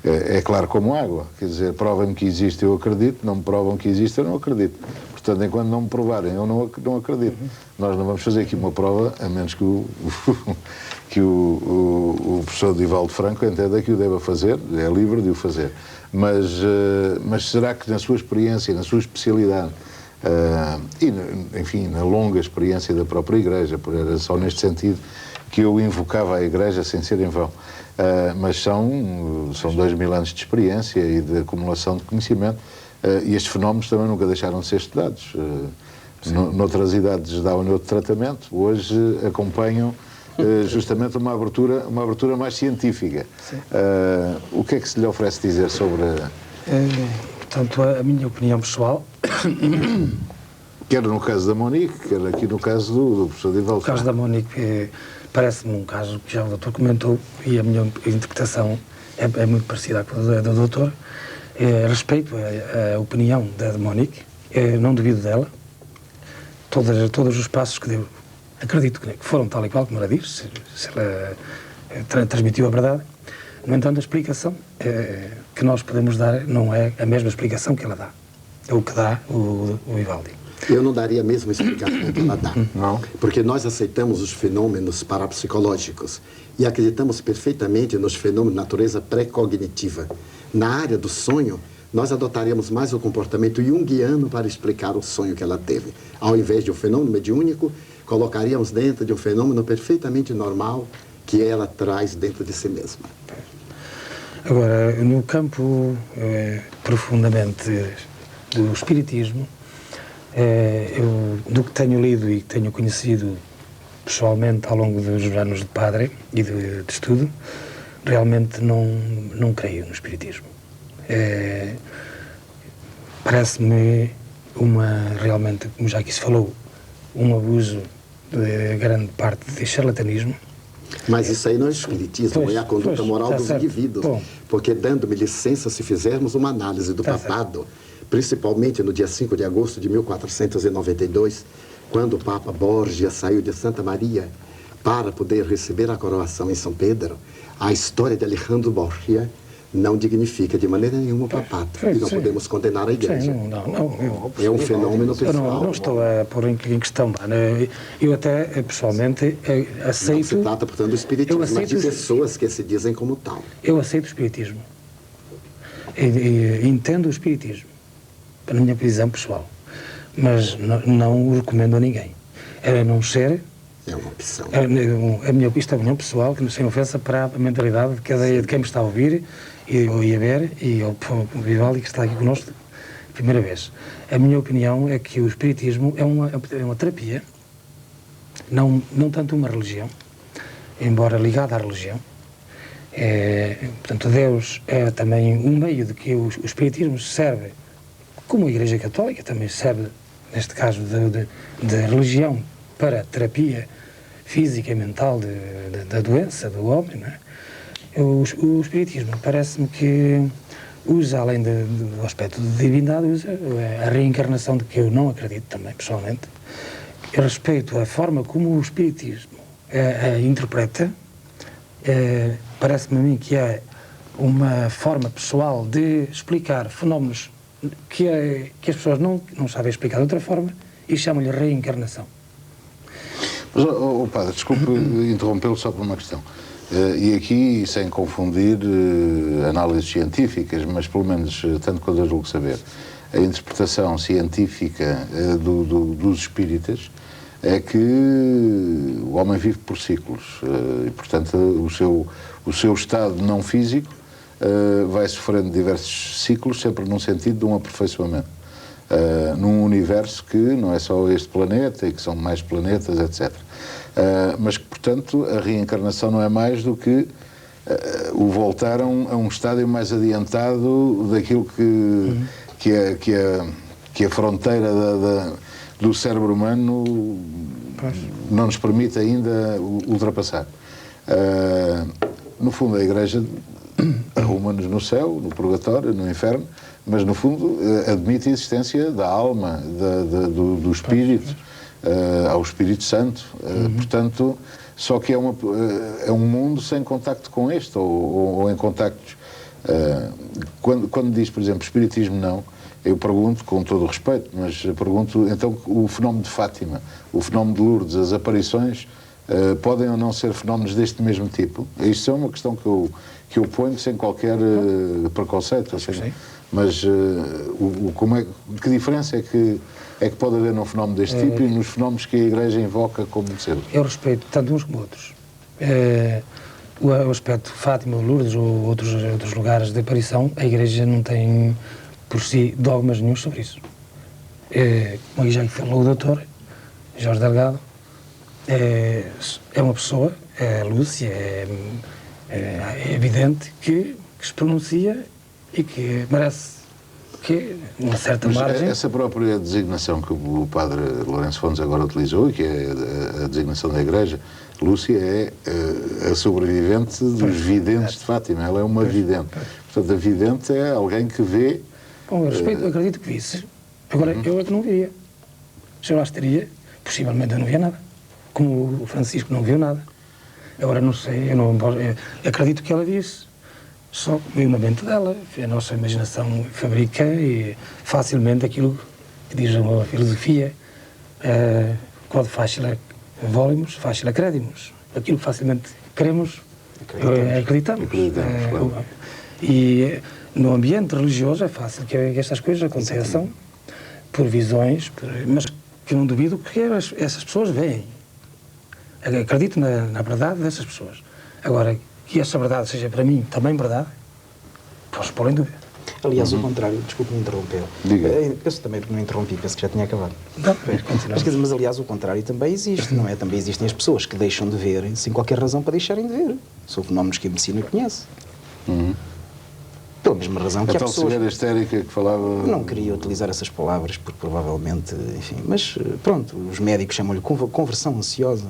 é claro como água, quer dizer, provem-me que existe, eu acredito, não me provam que existe, eu não acredito. Portanto, enquanto não me provarem, eu não acredito. Nós não vamos fazer aqui uma prova, a menos que o professor Divaldo Franco entenda que o deva fazer, é livre de o fazer. Mas será que na sua experiência, na sua especialidade, enfim, na longa experiência da própria Igreja, porque era só neste sentido que eu invocava a Igreja sem ser em vão, mas são 2000 anos de experiência e de acumulação de conhecimento, e estes fenómenos também nunca deixaram de ser estudados. Noutras idades davam outro tratamento, hoje acompanham justamente uma abertura mais científica. O que é que se lhe oferece dizer sobre... Portanto, a minha opinião pessoal... Quer no caso da Monique, quer aqui no caso do professor Divaldo. O caso da Monique parece-me um caso que já o doutor comentou e a minha interpretação é muito parecida com a do doutor. Respeito a opinião da Monique, não duvido dela. Todos os passos que deu, acredito que foram tal e qual como ela diz, se ela transmitiu a verdade. No entanto, a explicação que nós podemos dar não é a mesma explicação que ela dá. É o que dá o Vivaldi. Eu não daria a mesma explicação que ela dá. Não. Porque nós aceitamos os fenômenos parapsicológicos e acreditamos perfeitamente nos fenômenos de natureza pré-cognitiva. Na área do sonho, nós adotaríamos mais o comportamento junguiano para explicar o sonho que ela teve. Ao invés de um fenômeno mediúnico, colocaríamos dentro de um fenômeno perfeitamente normal que ela traz dentro de si mesma. Agora, no campo profundamente do espiritismo, eu, do que tenho lido e tenho conhecido pessoalmente ao longo dos anos de padre e de estudo, realmente não creio no espiritismo. Parece-me realmente, como já aqui se falou, um abuso de grande parte de charlatanismo. Mas isso aí não é espiritismo, é a conduta moral dos certo. indivíduos. Bom. Porque, dando-me licença, se fizermos uma análise do papado, principalmente no dia 5 de agosto de 1492, quando o Papa Borgia saiu de Santa Maria para poder receber a coroação em São Pedro, a história de Alejandro Borgia não dignifica de maneira nenhuma o papado. E não podemos condenar a Igreja. É um fenômeno pessoal. Eu não estou a pôr em questão. Eu até, pessoalmente, aceito... Não se trata, portanto, do espiritismo, mas de pessoas que se dizem como tal. Eu aceito o espiritismo. E entendo o espiritismo, na minha visão pessoal. Mas não o recomendo a ninguém. A não ser... É uma opção. Isto é a opinião pessoal, que sem ofensa para a mentalidade de quem me está a ouvir e a ver, e ao Vivaldi que está aqui connosco primeira vez. A minha opinião é que o espiritismo é uma terapia, não tanto uma religião, embora ligada à religião. Portanto, Deus é também um meio de que o espiritismo serve, como a Igreja Católica também serve, neste caso, de religião para a terapia física e mental da doença do homem, não é? O espiritismo parece-me que usa, além do aspecto de divindade, usa a reencarnação, de que eu não acredito também, pessoalmente. Eu respeito a forma como o espiritismo a interpreta. Parece-me a mim que é uma forma pessoal de explicar fenómenos que as pessoas não sabem explicar de outra forma e chamam-lhe reencarnação. Mas, padre, desculpe interrompê-lo só por uma questão. E aqui, sem confundir análises científicas, mas pelo menos, tanto quanto eu julgo saber, a interpretação científica dos espíritas é que o homem vive por ciclos e, portanto, o seu estado não físico vai sofrendo diversos ciclos, sempre num sentido de um aperfeiçoamento. Num universo que não é só este planeta e que são mais planetas, etc. Mas que, portanto, a reencarnação não é mais do que o voltar a um estádio mais adiantado daquilo que a fronteira do cérebro humano não nos permite ainda ultrapassar. No fundo, a Igreja arruma-nos no céu, no purgatório, no inferno, mas no fundo admite a existência da alma, do Espírito, ao Espírito Santo. Portanto, só que é um mundo sem contacto com este, ou em contactos. Quando diz, por exemplo, Espiritismo não, eu pergunto, com todo o respeito, mas pergunto, então, o fenómeno de Fátima, o fenómeno de Lourdes, as aparições, podem ou não ser fenómenos deste mesmo tipo? Isto é uma questão que eu ponho sem qualquer preconceito. Assim, mas que diferença é que pode haver num fenómeno deste tipo e nos fenómenos que a Igreja invoca como ser? Eu respeito tanto uns como outros. O aspecto Fátima, Lourdes ou outros lugares de aparição, a Igreja não tem por si dogmas nenhum sobre isso. Como já falou o doutor Jorge Delgado, é uma pessoa, é Lúcia, é evidente que se pronuncia e que merece que uma certa margem... Essa própria designação que o padre Lourenço Fontes agora utilizou, e que é a designação da Igreja, Lúcia é a sobrevivente dos videntes de Fátima, ela é uma vidente. Portanto, a vidente é alguém que vê... Bom, eu acredito que visse. Agora, eu é que não via. Se eu lá estaria, possivelmente eu não via nada. Como o Francisco não viu nada. Agora, não sei, eu acredito que ela visse. Só veio uma mente dela. A nossa imaginação fabrica e facilmente aquilo que diz a filosofia. Quod facile volimus, facile credimus. Aquilo que facilmente queremos, acreditamos. Claro. E no ambiente religioso é fácil que estas coisas aconteçam por visões, mas que não duvido que essas pessoas veem. Acredito na verdade dessas pessoas. Agora, que essa verdade seja para mim também verdade, posso pôr em dúvida. Aliás, o contrário, desculpe-me interromper. Diga. Penso também que não interrompi, penso que já tinha acabado. Não, Mas, aliás, o contrário também existe, não é? Também existem as pessoas que deixam de ver sem qualquer razão para deixarem de ver. São fenómenos que a medicina conhece. Pela mesma razão que A há tal pessoas... cegueira histérica que falava... Não queria utilizar essas palavras, porque provavelmente, enfim... Mas, pronto, os médicos chamam-lhe conversão ansiosa.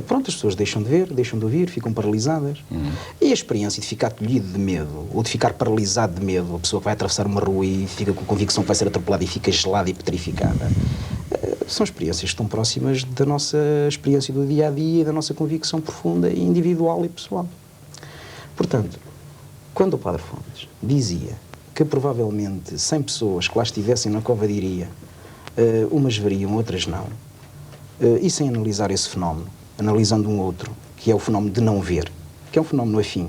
Pronto, as pessoas deixam de ver, deixam de ouvir, ficam paralisadas. E a experiência de ficar tolhido de medo, ou de ficar paralisado de medo, a pessoa que vai atravessar uma rua e fica com a convicção que vai ser atropelada e fica gelada e petrificada, são experiências que estão próximas da nossa experiência do dia-a-dia e da nossa convicção profunda, individual e pessoal. Portanto, quando o Padre Fontes dizia que provavelmente 100 pessoas que lá estivessem na covadiria, umas veriam, outras não, e sem analisar esse fenómeno, analisando um outro, que é o fenómeno de não ver, que é um fenómeno afim.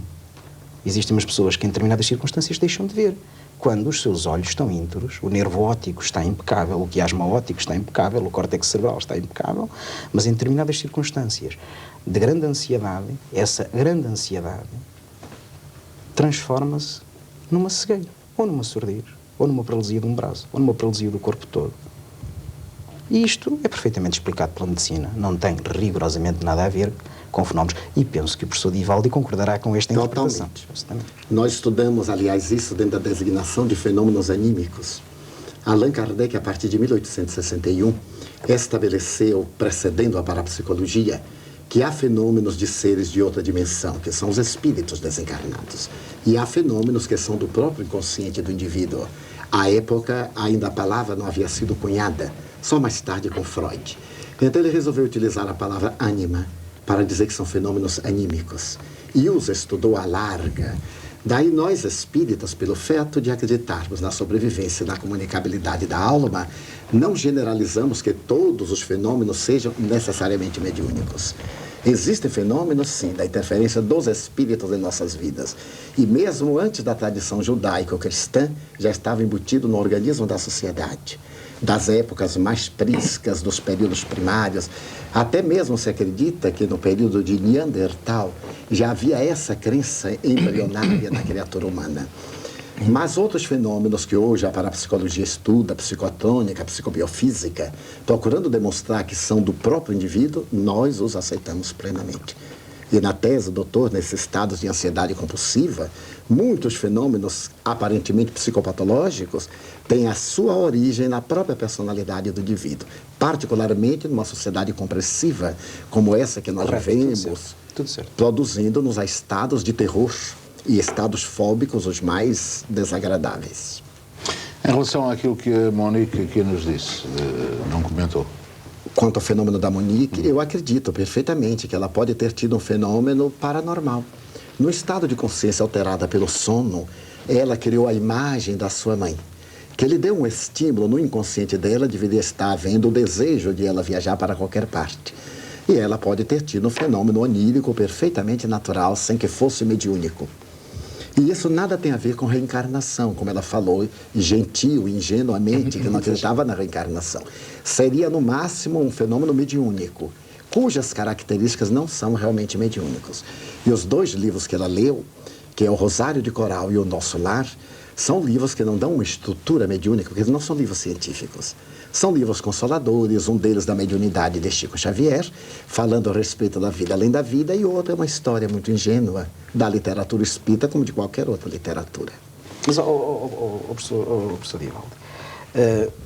Existem umas pessoas que em determinadas circunstâncias deixam de ver. Quando os seus olhos estão íntegros, o nervo óptico está impecável, o quiasma óptico está impecável, o córtex cerebral está impecável, mas em determinadas circunstâncias de grande ansiedade, essa grande ansiedade transforma-se numa cegueira, ou numa surdez, ou numa paralisia de um braço, ou numa paralisia do corpo todo. E isto é perfeitamente explicado pela medicina. Não tem rigorosamente nada a ver com fenómenos. E penso que o professor Divaldi concordará com esta interpretação. Totalmente. Nós estudamos, aliás, isso dentro da designação de fenômenos anímicos. Allan Kardec, a partir de 1861, estabeleceu, precedendo a parapsicologia, que há fenômenos de seres de outra dimensão, que são os espíritos desencarnados. E há fenômenos que são do próprio inconsciente do indivíduo. À época, ainda a palavra não havia sido cunhada, só mais tarde com Freud. Então ele resolveu utilizar a palavra ânima para dizer que são fenômenos anímicos. E os estudou à larga. Daí nós, espíritas, pelo fato de acreditarmos na sobrevivência e na comunicabilidade da alma, não generalizamos que todos os fenômenos sejam necessariamente mediúnicos. Existem fenômenos, sim, da interferência dos espíritos em nossas vidas. E mesmo antes da tradição judaico-cristã, já estava embutido no organismo da sociedade. Das épocas mais priscas, dos períodos primários, até mesmo se acredita que no período de Neandertal já havia essa crença embrionária na criatura humana. Mas outros fenômenos que hoje a parapsicologia estuda, a psicotônica, a psicobiofísica, procurando demonstrar que são do próprio indivíduo, nós os aceitamos plenamente. E na tese, doutor, nesses estados de ansiedade compulsiva, muitos fenômenos aparentemente psicopatológicos têm a sua origem na própria personalidade do indivíduo, particularmente numa sociedade compressiva como essa que nós vivemos, Tudo certo. produzindo-nos a estados de terror, e estados fóbicos os mais desagradáveis. Em relação àquilo que a Monique aqui nos disse, não comentou. Quanto ao fenômeno da Monique, eu acredito perfeitamente que ela pode ter tido um fenômeno paranormal. No estado de consciência alterada pelo sono, ela criou a imagem da sua mãe, que lhe deu um estímulo no inconsciente dela, deveria estar havendo o desejo de ela viajar para qualquer parte. E ela pode ter tido um fenômeno onírico perfeitamente natural, sem que fosse mediúnico. E isso nada tem a ver com reencarnação, como ela falou, gentil, ingenuamente, que não acreditava na reencarnação. Seria, no máximo, um fenômeno mediúnico, cujas características não são realmente mediúnicos. E os 2 livros que ela leu, que é o Rosário de Coral e o Nosso Lar, são livros que não dão uma estrutura mediúnica, porque eles não são livros científicos. São livros consoladores, um deles da mediunidade de Chico Xavier, falando a respeito da vida além da vida, e outro é uma história muito ingênua da literatura espírita, como de qualquer outra literatura. Mas, professor Divaldo,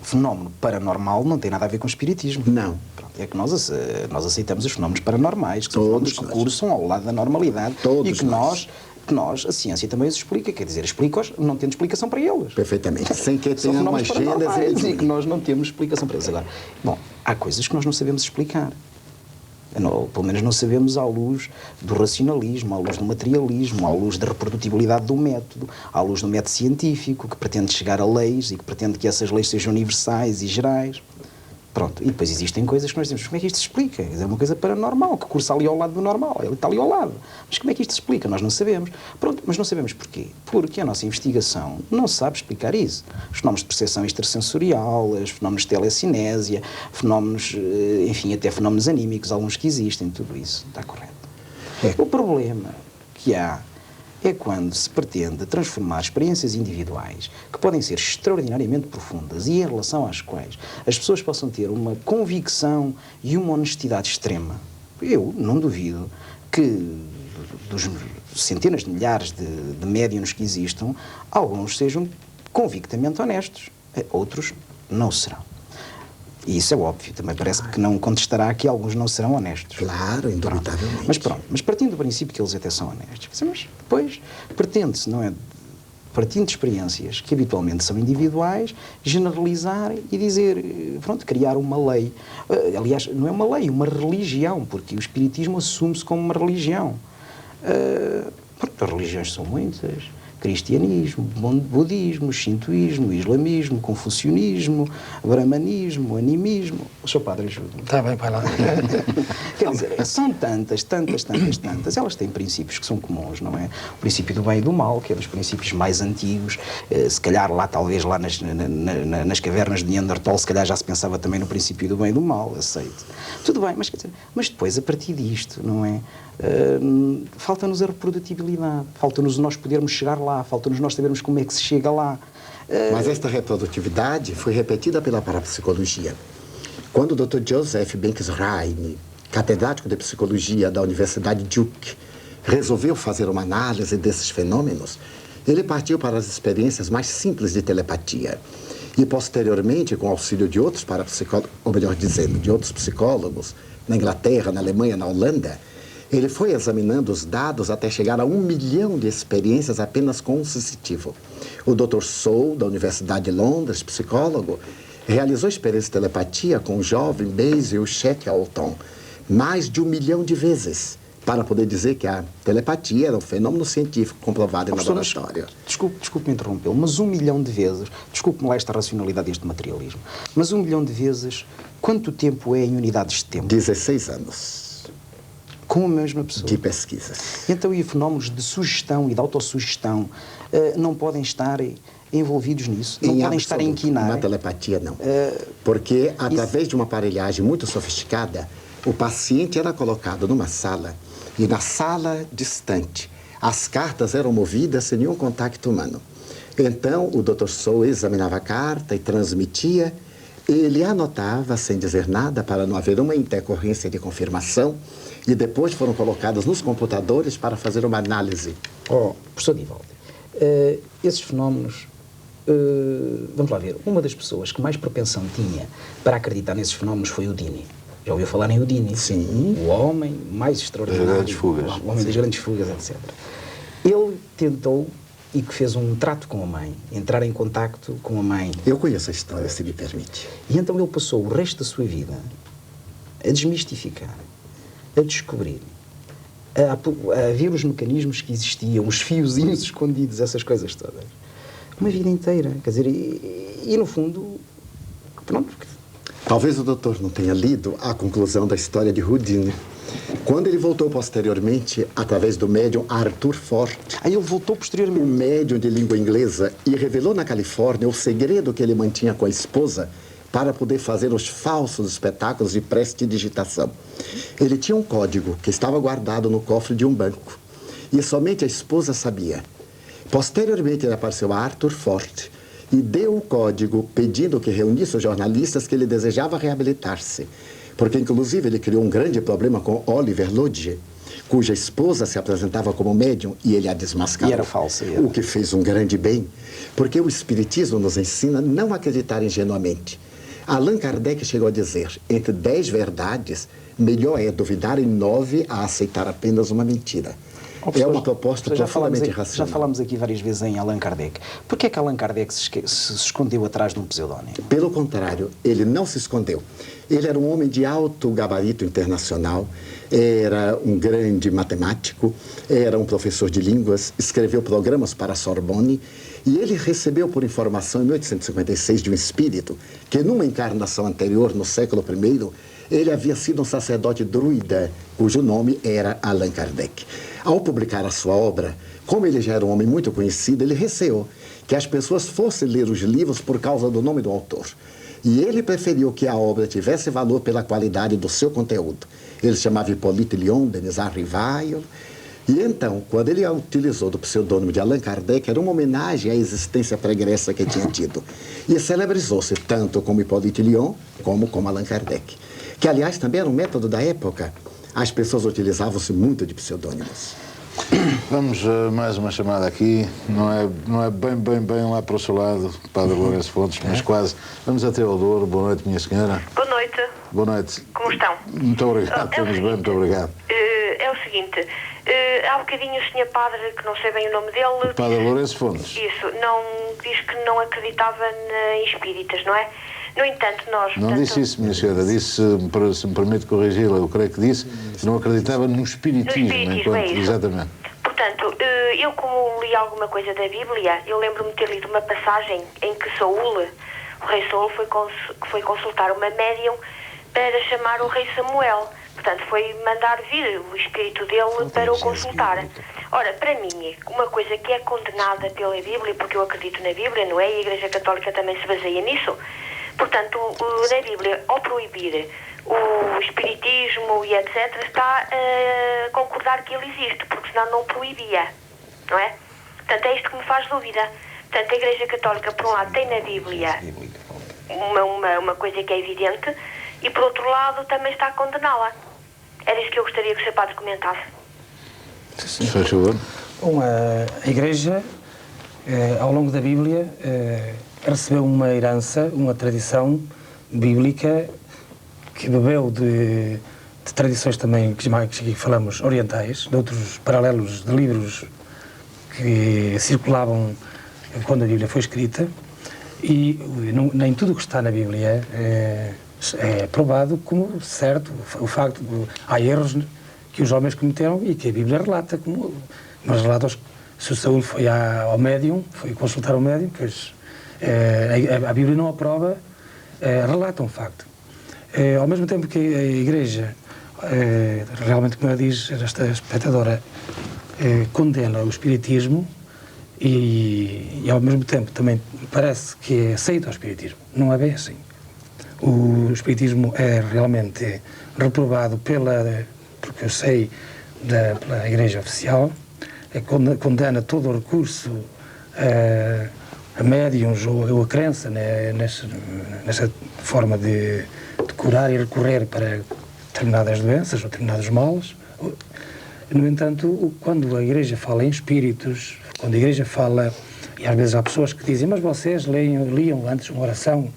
fenómeno paranormal não tem nada a ver com espiritismo. Não. Pronto, é que nós aceitamos os fenómenos paranormais, que são Todos fenómenos que nós. cursam ao lado da normalidade. Todos e que nós, a ciência também os explica, quer dizer, explica-os não tendo explicação para eles. Perfeitamente. Sem que São tenha uma fenómenos gênese paranormais e que mediúnica. nós não temos explicação para eles. Agora, bom, há coisas que nós não sabemos explicar. Pelo menos não sabemos à luz do racionalismo, à luz do materialismo, à luz da reprodutibilidade do método, à luz do método científico, que pretende chegar a leis e que pretende que essas leis sejam universais e gerais. Pronto, e depois existem coisas que nós dizemos, como é que isto se explica? É uma coisa paranormal, que cursa ali ao lado do normal, ele está ali ao lado. Mas como é que isto se explica? Nós não sabemos. Pronto, mas não sabemos porquê? Porque a nossa investigação não sabe explicar isso. Os fenómenos de percepção extrasensorial, os fenómenos de telecinésia, fenómenos, enfim, até fenómenos anímicos, alguns que existem, tudo isso está correto. O problema que há é quando se pretende transformar experiências individuais que podem ser extraordinariamente profundas e em relação às quais as pessoas possam ter uma convicção e uma honestidade extrema. Eu não duvido que dos centenas de milhares de médiuns que existam, alguns sejam convictamente honestos, outros não serão. E isso é óbvio, também parece que não contestará que alguns não serão honestos. Claro, indubitavelmente. Mas pronto, mas partindo do princípio que eles até são honestos, mas depois pretende-se, não é? Partindo de experiências que habitualmente são individuais, generalizar e dizer, pronto, criar uma lei. Aliás, não é uma lei, uma religião, porque o espiritismo assume-se como uma religião. As religiões são muitas. Cristianismo, budismo, shintoísmo, islamismo, confucionismo, brahmanismo, animismo. O seu padre ajuda-me. Está bem, vai lá. Quer dizer, são tantas. Elas têm princípios que são comuns, não é? O princípio do bem e do mal, que é dos princípios mais antigos. Se calhar lá, talvez lá nas cavernas de Neandertal, se calhar já se pensava também no princípio do bem e do mal, aceito. Tudo bem, mas quer dizer, mas depois, a partir disto, não é? Falta-nos a reprodutibilidade, falta-nos nós podermos chegar lá, falta-nos nós sabermos como é que se chega lá. Mas esta reprodutividade foi repetida pela parapsicologia. Quando o Dr. Joseph Banks Rhine, catedrático de psicologia da Universidade Duke, resolveu fazer uma análise desses fenômenos, ele partiu para as experiências mais simples de telepatia. E, posteriormente, com o auxílio de outros parapsicólogos, ou melhor dizendo, de outros psicólogos, na Inglaterra, na Alemanha, na Holanda, ele foi examinando os dados até chegar a 1 milhão de experiências apenas com um sensitivo. O Dr. Soule, da Universidade de Londres, psicólogo, realizou experiência de telepatia com o jovem Basil Shackleton mais de 1 milhão de vezes, para poder dizer que a telepatia era um fenômeno científico comprovado em laboratório. Desculpe-me interrompê-lo, mas 1 milhão de vezes, desculpe-me lá esta racionalidade, este materialismo, mas 1 milhão de vezes, quanto tempo é em unidades de tempo? 16 anos. Com a mesma pessoa. De pesquisas. Então, e fenómenos de sugestão e de autossugestão não podem estar envolvidos nisso? Não podem estar a inquinar? Na telepatia, não. Porque, através de uma aparelhagem muito sofisticada, o paciente era colocado numa sala, e na sala distante, as cartas eram movidas sem nenhum contato humano. Então, o Dr. Soule examinava a carta e transmitia. Ele anotava sem dizer nada para não haver uma intercorrência de confirmação e depois foram colocadas nos computadores para fazer uma análise. Professor Divaldo, esses fenómenos, vamos lá ver, uma das pessoas que mais propensão tinha para acreditar nesses fenómenos foi Houdini. Já ouviu falar em Houdini? Sim. O homem mais extraordinário. Das grandes fugas. O homem das grandes fugas, etc. Ele tentou e que fez um trato com a mãe, entrar em contacto com a mãe. Eu conheço a história, se me permite. E então ele passou o resto da sua vida a desmistificar, a descobrir, a ver os mecanismos que existiam, os fiozinhos escondidos, essas coisas todas. Uma vida inteira, quer dizer, e no fundo, pronto. Talvez o doutor não tenha lido a conclusão da história de Houdini. Quando ele voltou posteriormente, através do médium Arthur Forte, Aí ele voltou posteriormente. um médium de língua inglesa, e revelou na Califórnia o segredo que ele mantinha com a esposa para poder fazer os falsos espetáculos de prestidigitação. Ele tinha um código que estava guardado no cofre de um banco, e somente a esposa sabia. Posteriormente, ele apareceu a Arthur Forte e deu o código pedindo que reunisse os jornalistas que ele desejava reabilitar-se. Porque, inclusive, ele criou um grande problema com Oliver Lodge, cuja esposa se apresentava como médium e ele a desmascarou. E era falsa. O que fez um grande bem, porque o Espiritismo nos ensina a não acreditar ingenuamente. Allan Kardec chegou a dizer, entre 10 verdades, melhor é duvidar em 9 a aceitar apenas uma mentira. É uma proposta profundamente racional. Já falámos aqui várias vezes em Allan Kardec. Por que é que Allan Kardec se escondeu atrás de um pseudónimo? Pelo contrário, ele não se escondeu. Ele era um homem de alto gabarito internacional, era um grande matemático, era um professor de línguas, escreveu programas para a Sorbonne, e ele recebeu por informação em 1856 de um espírito que numa encarnação anterior, no século I, ele havia sido um sacerdote druida, cujo nome era Allan Kardec. Ao publicar a sua obra, como ele já era um homem muito conhecido, ele receou que as pessoas fossem ler os livros por causa do nome do autor. E ele preferiu que a obra tivesse valor pela qualidade do seu conteúdo. Ele se chamava Hippolyte Lyon, Denisard Rivail. E então, quando ele utilizou do pseudônimo de Allan Kardec, era uma homenagem à existência pregressa que tinha tido. E celebrizou-se tanto como Hippolyte Lyon, como Allan Kardec. Que, aliás, também era um método da época. As pessoas utilizavam-se muito de pseudônimos. Vamos a mais uma chamada aqui. Não é bem lá para o seu lado, Padre Lourenço Fontes, mas quase. Vamos a Teodoro. Boa noite, minha senhora. Boa noite. Boa noite. Como estão? Muito obrigado. Estamos bem, muito obrigado. É o seguinte, há bocadinho o senhor padre, que não sei bem o nome dele... Padre Lourenço Fontes. Isso, diz que não acreditava em espíritas, não é? No entanto, nós... Não disse isso, minha senhora. Disse, se me permite corrigi-la, eu creio que disse que não acreditava no espiritismo. É isso. Exatamente. Portanto, eu como li alguma coisa da Bíblia, eu lembro-me de ter lido uma passagem em que Saúl, o rei Saúl, foi consultar uma médium para chamar o rei Samuel. Portanto, foi mandar vir o espírito dele para o consultar. Ora, para mim, uma coisa que é condenada pela Bíblia, porque eu acredito na Bíblia, não é? E a Igreja Católica também se baseia nisso. Portanto, na Bíblia, ao proibir o espiritismo e etc., está a concordar que ele existe, porque senão não proibia, não é? Portanto, é isto que me faz dúvida. Portanto, a Igreja Católica, por um lado, tem na Bíblia uma coisa que é evidente, e por outro lado, também está a condená-la. Era isso que eu gostaria que o Sr. Padre comentasse. Se faz favor. Bom, a Igreja, ao longo da Bíblia, recebeu uma herança, uma tradição bíblica que bebeu de tradições também, que aqui falamos, orientais, de outros paralelos de livros que circulavam quando a Bíblia foi escrita, e nem tudo o que está na Bíblia é provado como certo. O facto de há erros que os homens cometeram e que a Bíblia relata, mas relata se o Saúl foi ao médium, foi consultar o médium, pois a Bíblia não aprova, relata um facto. Ao mesmo tempo que a Igreja, realmente, como ela diz, esta espectadora, condena o espiritismo e ao mesmo tempo também parece que aceita o espiritismo. Não é bem assim. O espiritismo é realmente reprovado porque eu sei, pela Igreja Oficial, condena todo o recurso a médiuns ou a crença nessa forma de curar e recorrer para determinadas doenças ou determinados males. No entanto, quando a Igreja fala em espíritos, quando a Igreja fala, e às vezes há pessoas que dizem, mas vocês liam antes uma oração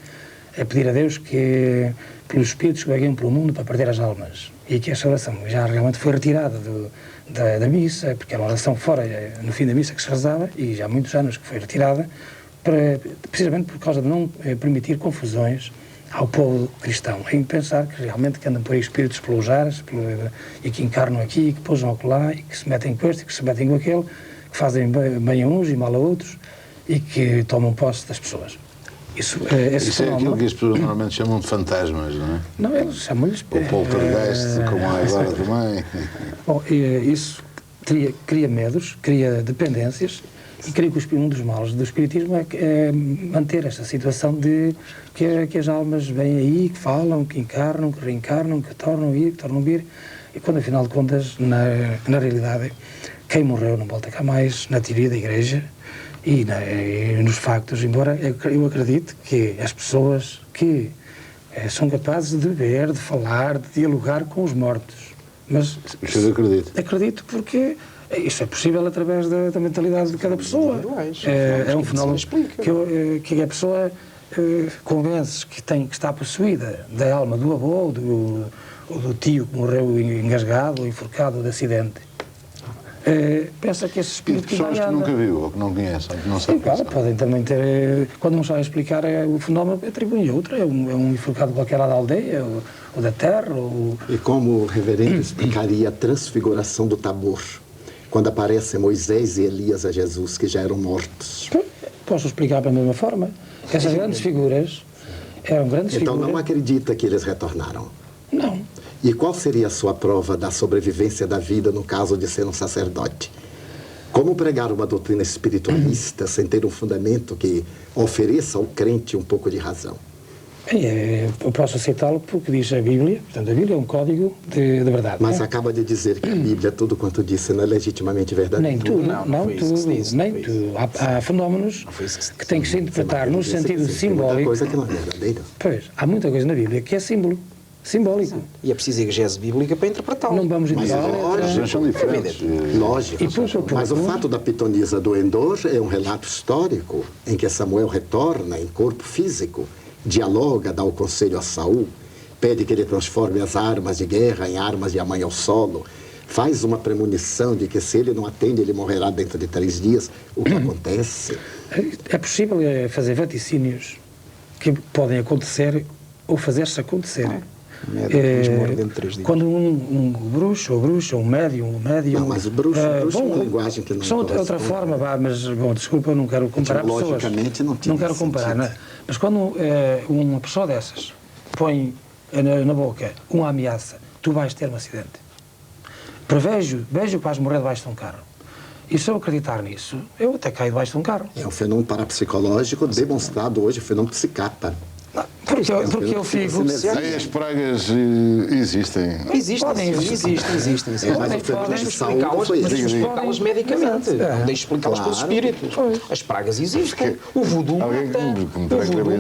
a pedir a Deus que pelos espíritos que vagueiam pelo mundo para perder as almas. e que esta oração já realmente foi retirada da missa, porque era uma oração fora, no fim da missa que se rezava, e já há muitos anos que foi retirada, precisamente por causa de não permitir confusões ao povo cristão, em pensar que realmente que andam por aí espíritos pelos ares, e que encarnam aqui, e que pousam acolá, e que se metem com este, e que se metem com aquele, que fazem bem a uns e mal a outros, e que tomam posse das pessoas. Isso é aquilo que as pessoas normalmente chamam de fantasmas, não é? Não, eles chamam-lhes... O poltergeist, como há agora também. Bom, isso cria medos, cria dependências, e creio que um dos males do espiritismo é manter esta situação de que as almas vêm aí, que falam, que encarnam, que reencarnam, que tornam a ir, que tornam a vir, e quando, afinal de contas, na realidade, quem morreu não volta cá mais, na teoria da Igreja, e nos factos, embora eu acredite que as pessoas que são capazes de ver, de falar, de dialogar com os mortos. Mas o senhor acredita? Acredito porque isso é possível através da mentalidade de cada pessoa. É um fenómeno que a pessoa convence que está possuída da alma do avô ou do tio que morreu engasgado ou enforcado de acidente. Pensa que esse espírito... E pessoas que nunca viu ou que não conhecem, que não sabem. Claro, podem também ter... Quando não sabem explicar o fenómeno, atribuem a outra. É um enforcado qualquer lá da aldeia ou da terra. E como o reverendo explicaria a transfiguração do Tabor, quando aparecem Moisés e Elias a Jesus, que já eram mortos? Posso explicar da mesma forma. Essas grandes figuras eram grandes figuras... Então não acredita que eles retornaram? Não. E qual seria a sua prova da sobrevivência da vida no caso de ser um sacerdote? Como pregar uma doutrina espiritualista sem ter um fundamento que ofereça ao crente um pouco de razão? Eu posso aceitá-lo porque diz a Bíblia. Portanto, a Bíblia é um código de verdade. Mas acaba de dizer que a Bíblia, tudo quanto disse, não é legitimamente verdadeiro. Nem tudo, nem tudo. Há fenómenos que têm que se interpretar no sentido simbólico. Muita coisa que não é verdadeira. Pois, há muita coisa na Bíblia que é simbólico. E é preciso exegese bíblica para interpretá-lo. Não vamos Mas são diferentes. Lógico. Mas o fato da pitonisa do Endor é um relato histórico em que Samuel retorna em corpo físico, dialoga, dá o conselho a Saul, pede que ele transforme as armas de guerra em armas de amanhã ao solo, faz uma premonição de que se ele não atende, ele morrerá dentro de 3 dias. O que acontece? É possível fazer vaticínios que podem acontecer ou fazer-se acontecer. Quando um bruxo ou bruxa, um médium... Não, mas bruxo é uma linguagem que não... São outra forma, mas, desculpa, eu não quero comparar pessoas. Logicamente não quero comparar, não é? Mas quando uma pessoa dessas põe na boca uma ameaça, tu vais ter um acidente. Vejo que vais morrer debaixo de um carro. E se eu acreditar nisso, eu até caio debaixo de um carro. É um fenômeno parapsicológico demonstrado hoje, fenômeno psicata. Porque eu fico... As pragas existem. Existem. Podem explicá-las medicamente. Não deixe explicá-las pelos espíritos. As pragas existem. O voodoo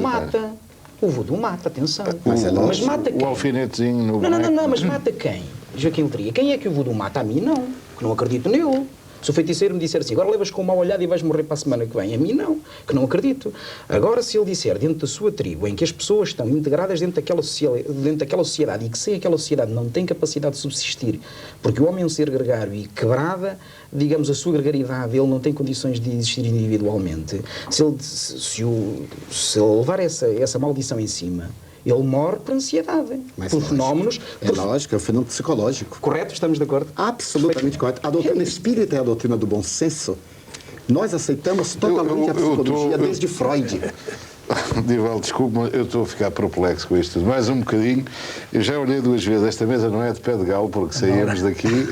mata. O voodoo mata, atenção. Mas mata quem? O alfinetezinho no... Não, mas mata quem? Joaquim Letria, quem é que o voodoo mata? A mim não, que não acredito nele. Se o feiticeiro me disser assim, agora levas com uma olhada e vais morrer para a semana que vem, a mim não, que não acredito. Agora, se ele disser, dentro da sua tribo, em que as pessoas estão integradas dentro daquela sociedade e que sem aquela sociedade não tem capacidade de subsistir, porque o homem é um ser gregário e quebrada, digamos, a sua gregaridade, ele não tem condições de existir individualmente, se ele levar essa maldição em cima, ele morre por ansiedade, por fenómenos... É lógico, é um fenômeno psicológico. Correto? Estamos de acordo? Absolutamente correto. A doutrina espírita é a doutrina do bom senso. Nós aceitamos totalmente a psicologia desde Freud. Divaldo, desculpe, mas eu estou a ficar perplexo com isto tudo. Mais um bocadinho. Eu já olhei 2 vezes. Esta mesa não é de pé de galo, porque saímos daqui.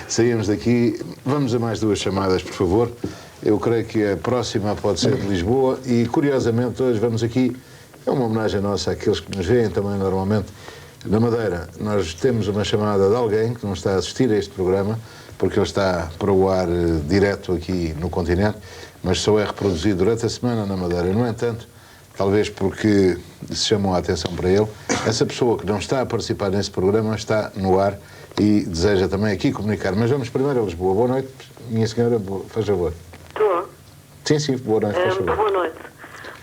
Saímos daqui. Vamos a mais 2 chamadas, por favor. Eu creio que a próxima pode ser de Lisboa e, curiosamente, hoje vamos aqui... É uma homenagem nossa àqueles que nos veem também normalmente na Madeira. Nós temos uma chamada de alguém que não está a assistir a este programa, porque ele está para o ar direto aqui no continente, mas só é reproduzido durante a semana na Madeira. No entanto, talvez porque se chamou a atenção para ele, essa pessoa que não está a participar nesse programa está no ar e deseja também aqui comunicar. Mas vamos primeiro a Lisboa. Boa noite, minha senhora, faz favor. Estou? Sim, boa noite, faz favor. Boa noite.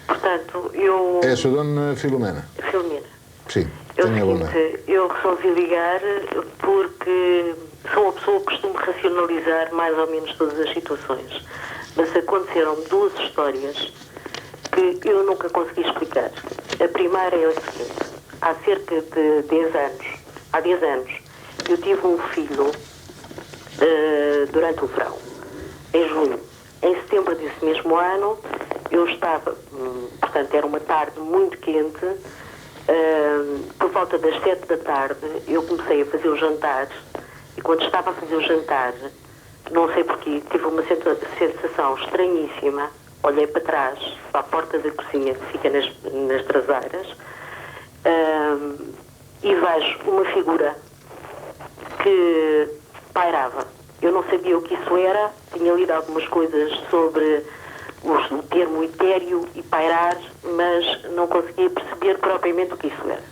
Portanto, eu... É a sua dona Filomena? Filomena. Sim. É o Tenha boa seguinte, eu resolvi ligar porque sou uma pessoa que costumo racionalizar mais ou menos todas as situações. Mas aconteceram 2 histórias que eu nunca consegui explicar. A primeira é o seguinte: há cerca de 10 anos, eu tive um filho durante o verão, em junho. Em setembro desse mesmo ano, eu estava, portanto, era uma tarde muito quente, por volta das 7 da tarde, eu comecei a fazer o jantar, e quando estava a fazer o jantar, não sei porquê, tive uma sensação estranhíssima. Olhei para trás, para a porta da cozinha, que fica nas traseiras, e vejo uma figura que pairava. Eu não sabia o que isso era, tinha lido algumas coisas sobre o termo etéreo e pairar, mas não conseguia perceber propriamente o que isso era.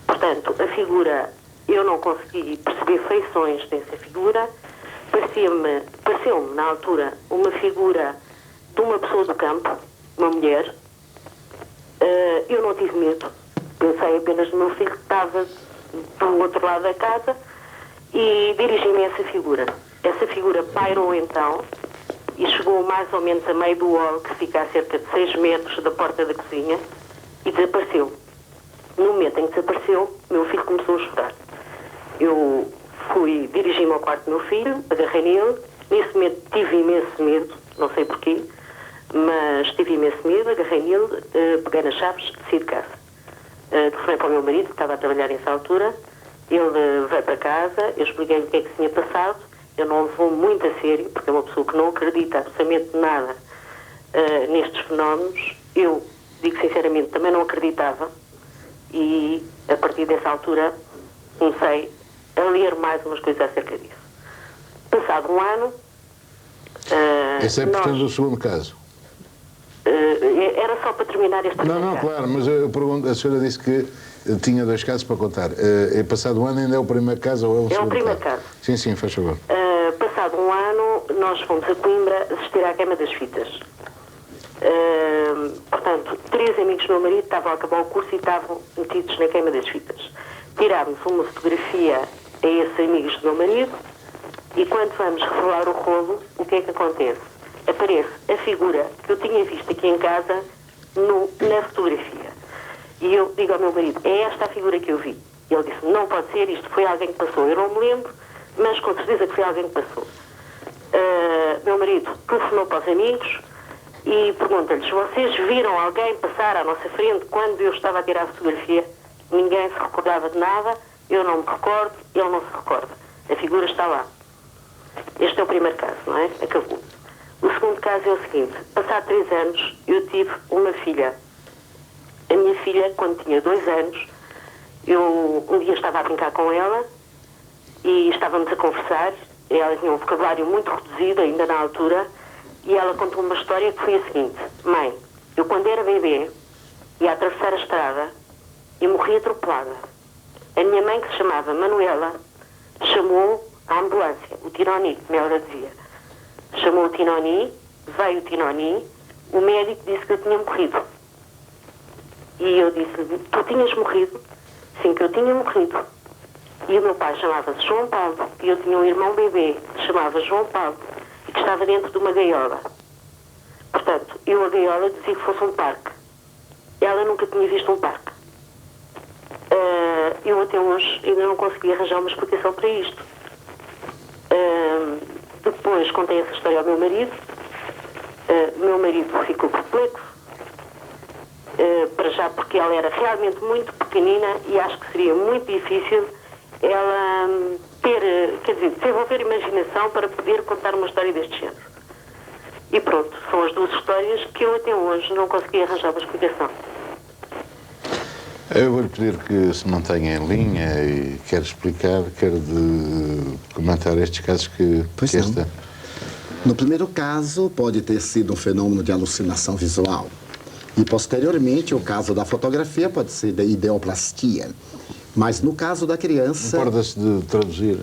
Portanto, a figura, eu não consegui perceber feições dessa figura. Pareceu-me, na altura, uma figura de uma pessoa do campo, uma mulher. Eu não tive medo, pensei apenas no meu filho que estava do outro lado da casa e dirigi-me a essa figura. Essa figura pairou então e chegou mais ou menos a meio do hall, que fica a cerca de 6 metros da porta da cozinha, e desapareceu. No momento em que desapareceu, meu filho começou a chorar. Eu dirigi-me ao quarto do meu filho, agarrei nele. Nesse momento tive imenso medo, não sei porquê, mas tive imenso medo, agarrei nele, peguei nas chaves, saí de casa. Telefonei para o meu marido, que estava a trabalhar nessa altura. Ele veio para casa, eu expliquei-lhe o que é que se tinha passado. Eu não levou muito a sério, porque é uma pessoa que não acredita absolutamente nada nestes fenómenos. Eu, digo sinceramente, também não acreditava, e a partir dessa altura comecei a ler mais umas coisas acerca disso. Passado um ano... Esse é, portanto, o segundo caso. Era só para terminar este Não, caso. claro, mas eu pergunto, a senhora disse que tinha 2 casos para contar. É passado um ano, ainda é o primeiro caso ou é o segundo? É o primeiro caso. Sim, faz favor. Passado um ano, nós fomos a Coimbra assistir à queima das fitas. Portanto, 3 amigos do meu marido estavam a acabar o curso e estavam metidos na queima das fitas. Tirámos uma fotografia a esses amigos do meu marido e quando vamos revelar o rolo, o que é que acontece? Aparece a figura que eu tinha visto aqui em casa na fotografia. E eu digo ao meu marido: é esta a figura que eu vi? E ele disse: não pode ser, isto foi alguém que passou. Eu não me lembro, mas com certeza que foi alguém que passou. Meu marido telefonou para os amigos e pergunta-lhes: vocês viram alguém passar à nossa frente quando eu estava a tirar a fotografia? Ninguém se recordava de nada, eu não me recordo, ele não se recorda. A figura está lá. Este é o primeiro caso, não é? Acabou. O segundo caso é o seguinte: passado 3 anos, eu tive uma filha. A minha filha, quando tinha 2 anos, eu um dia estava a brincar com ela e estávamos a conversar. Ela tinha um vocabulário muito reduzido ainda na altura e ela contou uma história que foi a seguinte: mãe, eu quando era bebê ia atravessar a estrada e morri atropelada. A minha mãe, que se chamava Manuela, chamou a ambulância, o Tinoni, como ela dizia. Chamou o Tinoni, veio o Tinoni, o médico disse que eu tinha morrido. E eu disse-lhe: tu tinhas morrido? Sim, que eu tinha morrido. E o meu pai chamava-se João Paulo, e eu tinha um irmão bebê que se chamava João Paulo, e que estava dentro de uma gaiola. Portanto, eu a gaiola dizia que fosse um parque. Ela nunca tinha visto um parque. Eu até hoje ainda não consegui arranjar uma explicação para isto. Depois contei essa história ao meu marido. O meu marido ficou perplexo. Para já porque ela era realmente muito pequenina e acho que seria muito difícil ela desenvolver imaginação para poder contar uma história deste género. E pronto, são as 2 histórias que eu até hoje não consegui arranjar uma explicação. Eu vou-lhe pedir que se mantenha em linha e quer explicar, quer comentar estes casos que esta... No primeiro caso, pode ter sido um fenômeno de alucinação visual. E, posteriormente, o caso da fotografia pode ser de ideoplastia. Mas, no caso da criança... Importa-se de traduzir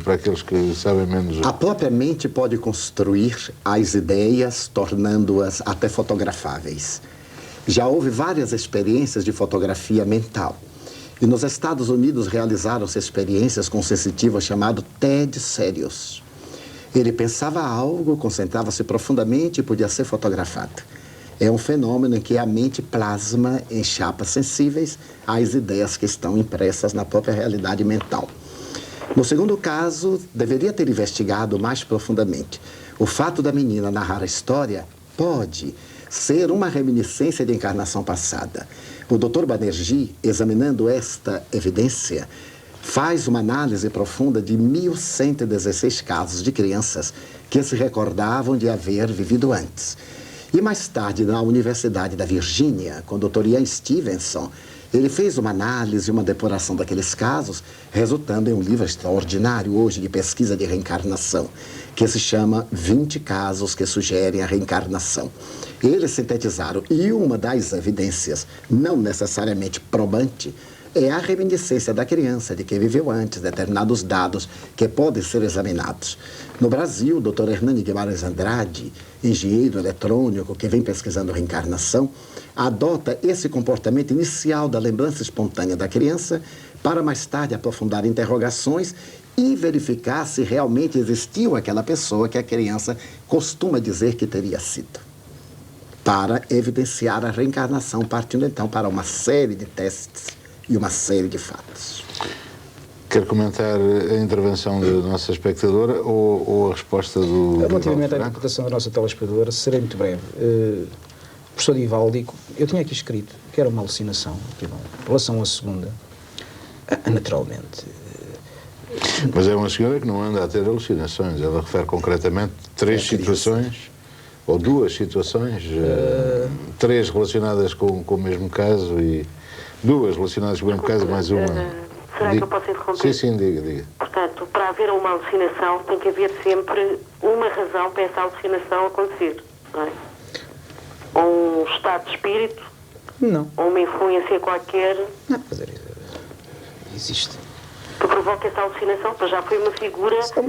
para aqueles que sabem menos... A própria mente pode construir as ideias, tornando-as até fotografáveis. Já houve várias experiências de fotografia mental. E nos Estados Unidos realizaram-se experiências com um sensitivo chamado Ted Serious. Ele pensava algo, concentrava-se profundamente e podia ser fotografado. É um fenômeno em que a mente plasma em chapas sensíveis as ideias que estão impressas na própria realidade mental. No segundo caso, deveria ter investigado mais profundamente. O fato da menina narrar a história pode ser uma reminiscência de encarnação passada. O Dr. Banerjee, examinando esta evidência, faz uma análise profunda de 1.116 casos de crianças que se recordavam de haver vivido antes. E mais tarde, na Universidade da Virgínia, com o Dr. Ian Stevenson, ele fez uma análise, uma depuração daqueles casos, resultando em um livro extraordinário hoje de pesquisa de reencarnação, que se chama 20 casos que sugerem a reencarnação. Eles sintetizaram, e uma das evidências, não necessariamente probante, é a reminiscência da criança, de quem viveu antes, determinados dados que podem ser examinados. No Brasil, o Dr. Hernani Guimarães Andrade, engenheiro eletrônico que vem pesquisando reencarnação, adota esse comportamento inicial da lembrança espontânea da criança para mais tarde aprofundar interrogações e verificar se realmente existiu aquela pessoa que a criança costuma dizer que teria sido, para evidenciar a reencarnação, partindo então para uma série de testes e uma série de fatos. Quer comentar a intervenção da nossa espectadora ou a resposta do... Relativamente à interpretação da nossa telespectadora, serei muito breve. Professor Divaldi, eu tinha aqui escrito que era uma alucinação. Em relação à segunda, naturalmente... Mas é uma senhora que não anda a ter alucinações. Ela refere concretamente 3 situações, ou 2 situações, 3 relacionadas com o mesmo caso e 2 relacionadas com o mesmo caso, mais uma... Será que eu posso interromper? Sim, diga. Portanto, para haver uma alucinação, tem que haver sempre uma razão para essa alucinação acontecer, não é? Ou um estado de espírito, Não. ou uma influência qualquer Não, quer dizer, existe. que provoque essa alucinação, pois já foi uma figura... É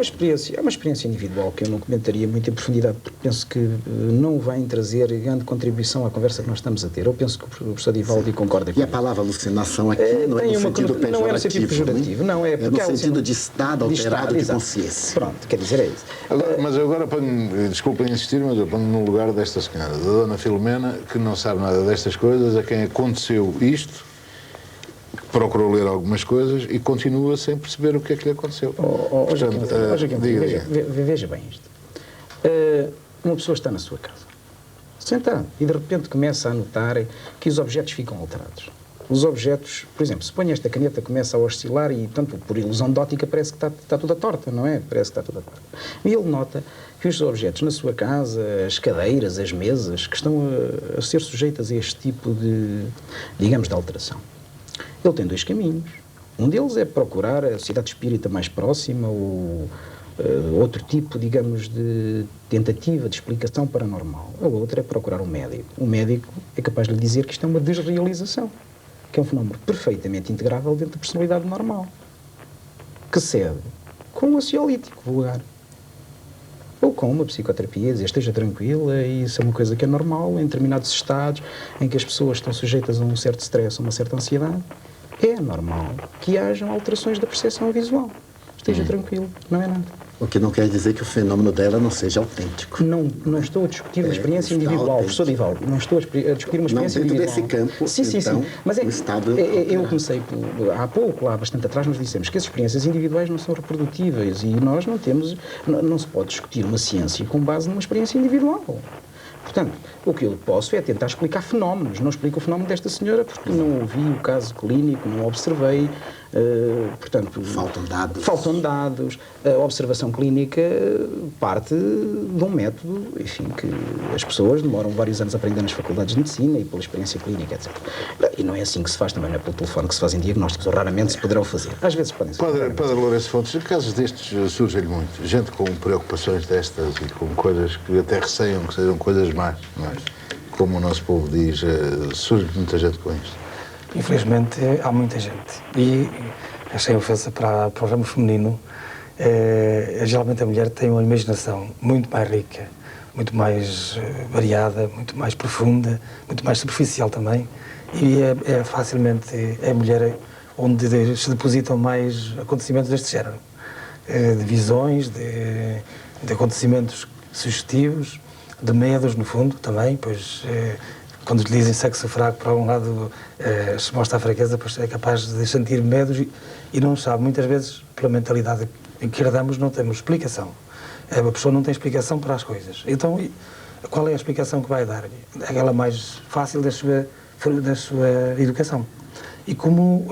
uma experiência individual que eu não comentaria muito em profundidade, porque penso que não vai trazer grande contribuição à conversa que nós estamos a ter. Eu penso que o professor Divaldi concorda com E a palavra alucinação aqui não é tem no uma sentido pejorativo, não é no sentido pejorativo, não é, é porque no sentido de estado alterado de consciência. Pronto, quer dizer, é isso. Mas eu agora ponho, desculpem insistir, mas eu ponho no lugar desta senhora, da dona Filomena, que não sabe nada destas coisas, a quem aconteceu isto, procurou ler algumas coisas e continua sem perceber o que é que lhe aconteceu. Veja bem isto. Uma pessoa está na sua casa, sentada, e de repente começa a notar que os objetos ficam alterados. Os objetos, por exemplo, se põe esta caneta, começa a oscilar e, tanto por ilusão de ótica, parece que está toda torta, não é? Parece que está toda torta. E ele nota que os objetos na sua casa, as cadeiras, as mesas, que estão a ser sujeitas a este tipo de, digamos, de alteração. Ele tem 2 caminhos. Um deles é procurar a sociedade espírita mais próxima ou outro tipo, digamos, de tentativa de explicação paranormal. A outra é procurar um médico. O médico é capaz de lhe dizer que isto é uma desrealização, que é um fenómeno perfeitamente integrável dentro da personalidade normal, que cede com um ansiolítico vulgar. Ou com uma psicoterapia, dizer esteja tranquila, e isso é uma coisa que é normal em determinados estados em que as pessoas estão sujeitas a um certo stress, a uma certa ansiedade. É normal que hajam alterações da percepção visual. Esteja tranquilo, não é nada. O que não quer dizer que o fenômeno dela não seja autêntico. Não estou a discutir uma experiência individual, professor Divaldi. Não estou a discutir uma experiência dentro individual. desse campo, sim. então, Mas o estado... eu comecei há pouco, há bastante atrás, nós dissemos que as experiências individuais não são reprodutíveis e nós não temos... Não se pode discutir uma ciência com base numa experiência individual. Portanto, o que eu posso é tentar explicar fenómenos. Não explico o fenómeno desta senhora porque não ouvi o caso clínico, não observei. Portanto, faltam dados. A observação clínica parte de um método, enfim, que as pessoas demoram vários anos a aprender nas faculdades de medicina e pela experiência clínica, etc. E não é assim que se faz, também não é pelo telefone que se fazem diagnósticos, ou raramente se poderão fazer. Às vezes podem ser. Padre Lourenço Fontes, casos destes surgem muito. Gente com preocupações destas e com coisas que até receiam que sejam coisas más, não é? Como o nosso povo diz, surge muita gente com isto. Infelizmente, há muita gente. E, sem ofensa para o ramo feminino, geralmente a mulher tem uma imaginação muito mais rica, muito mais variada, muito mais profunda, muito mais superficial também. E facilmente a mulher onde se depositam mais acontecimentos deste género, de visões, de acontecimentos sugestivos, de medos, no fundo, também, pois quando lhe dizem sexo fraco, por algum lado se mostra a fraqueza, pois é capaz de sentir medos e não sabe, muitas vezes, pela mentalidade em que herdamos, não temos explicação. A pessoa não tem explicação para as coisas. Então, qual é a explicação que vai dar? Aquela mais fácil da sua educação. E como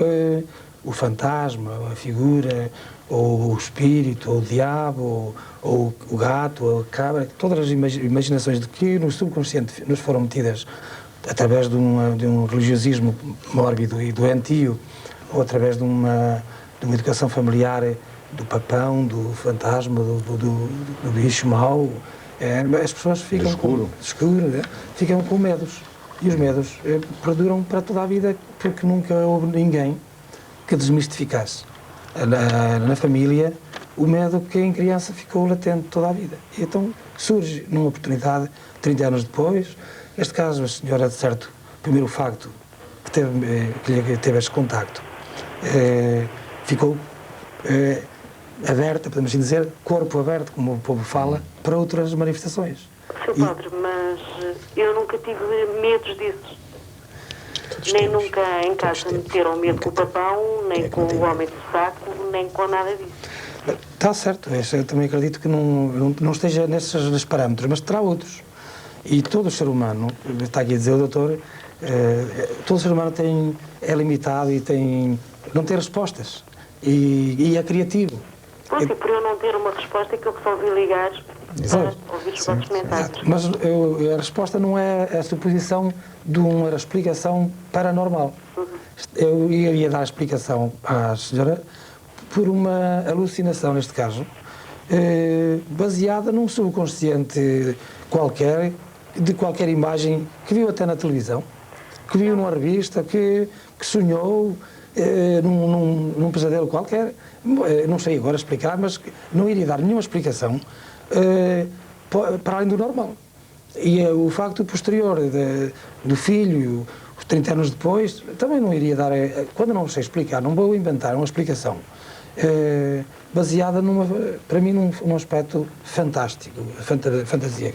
o fantasma, a figura, ou o espírito, ou o diabo, ou o gato, ou a cabra, todas as imaginações de que no subconsciente nos foram metidas através de um religiosismo mórbido e doentio, ou através de uma educação familiar do papão, do fantasma, do bicho mau, as pessoas ficam ficam com medos. E os medos perduram para toda a vida, porque nunca houve ninguém que desmistificasse na família o medo que em criança ficou latente toda a vida. E então surge numa oportunidade, 30 anos depois, neste caso a senhora, de certo, primeiro facto que lhe teve este contacto, ficou aberta, podemos assim dizer, corpo aberto, como o povo fala, para outras manifestações. Sr. Padre, mas eu nunca tive medos disso. Nem nunca em casa meteram medo com o papão, nem com o homem do saco, nem com nada disso. Está certo, eu também acredito que não esteja nesses parâmetros, mas terá outros. E todo o ser humano, está aqui a dizer o doutor, todo ser humano é limitado e não tem respostas. E é criativo. Pois, e por eu não ter uma resposta, é que eu resolvi ligar para ouvir os vossos comentários. Mas a resposta não é a suposição de uma explicação paranormal. Eu iria dar a explicação à senhora por uma alucinação, neste caso, baseada num subconsciente qualquer, de qualquer imagem que viu até na televisão, que viu numa revista, que sonhou num pesadelo qualquer. Não sei agora explicar, mas não iria dar nenhuma explicação para além do normal. E o facto posterior do filho, os 30 anos depois, também não iria dar, quando não sei explicar, não vou inventar uma explicação baseada, para mim, num aspecto fantástico, fantasia.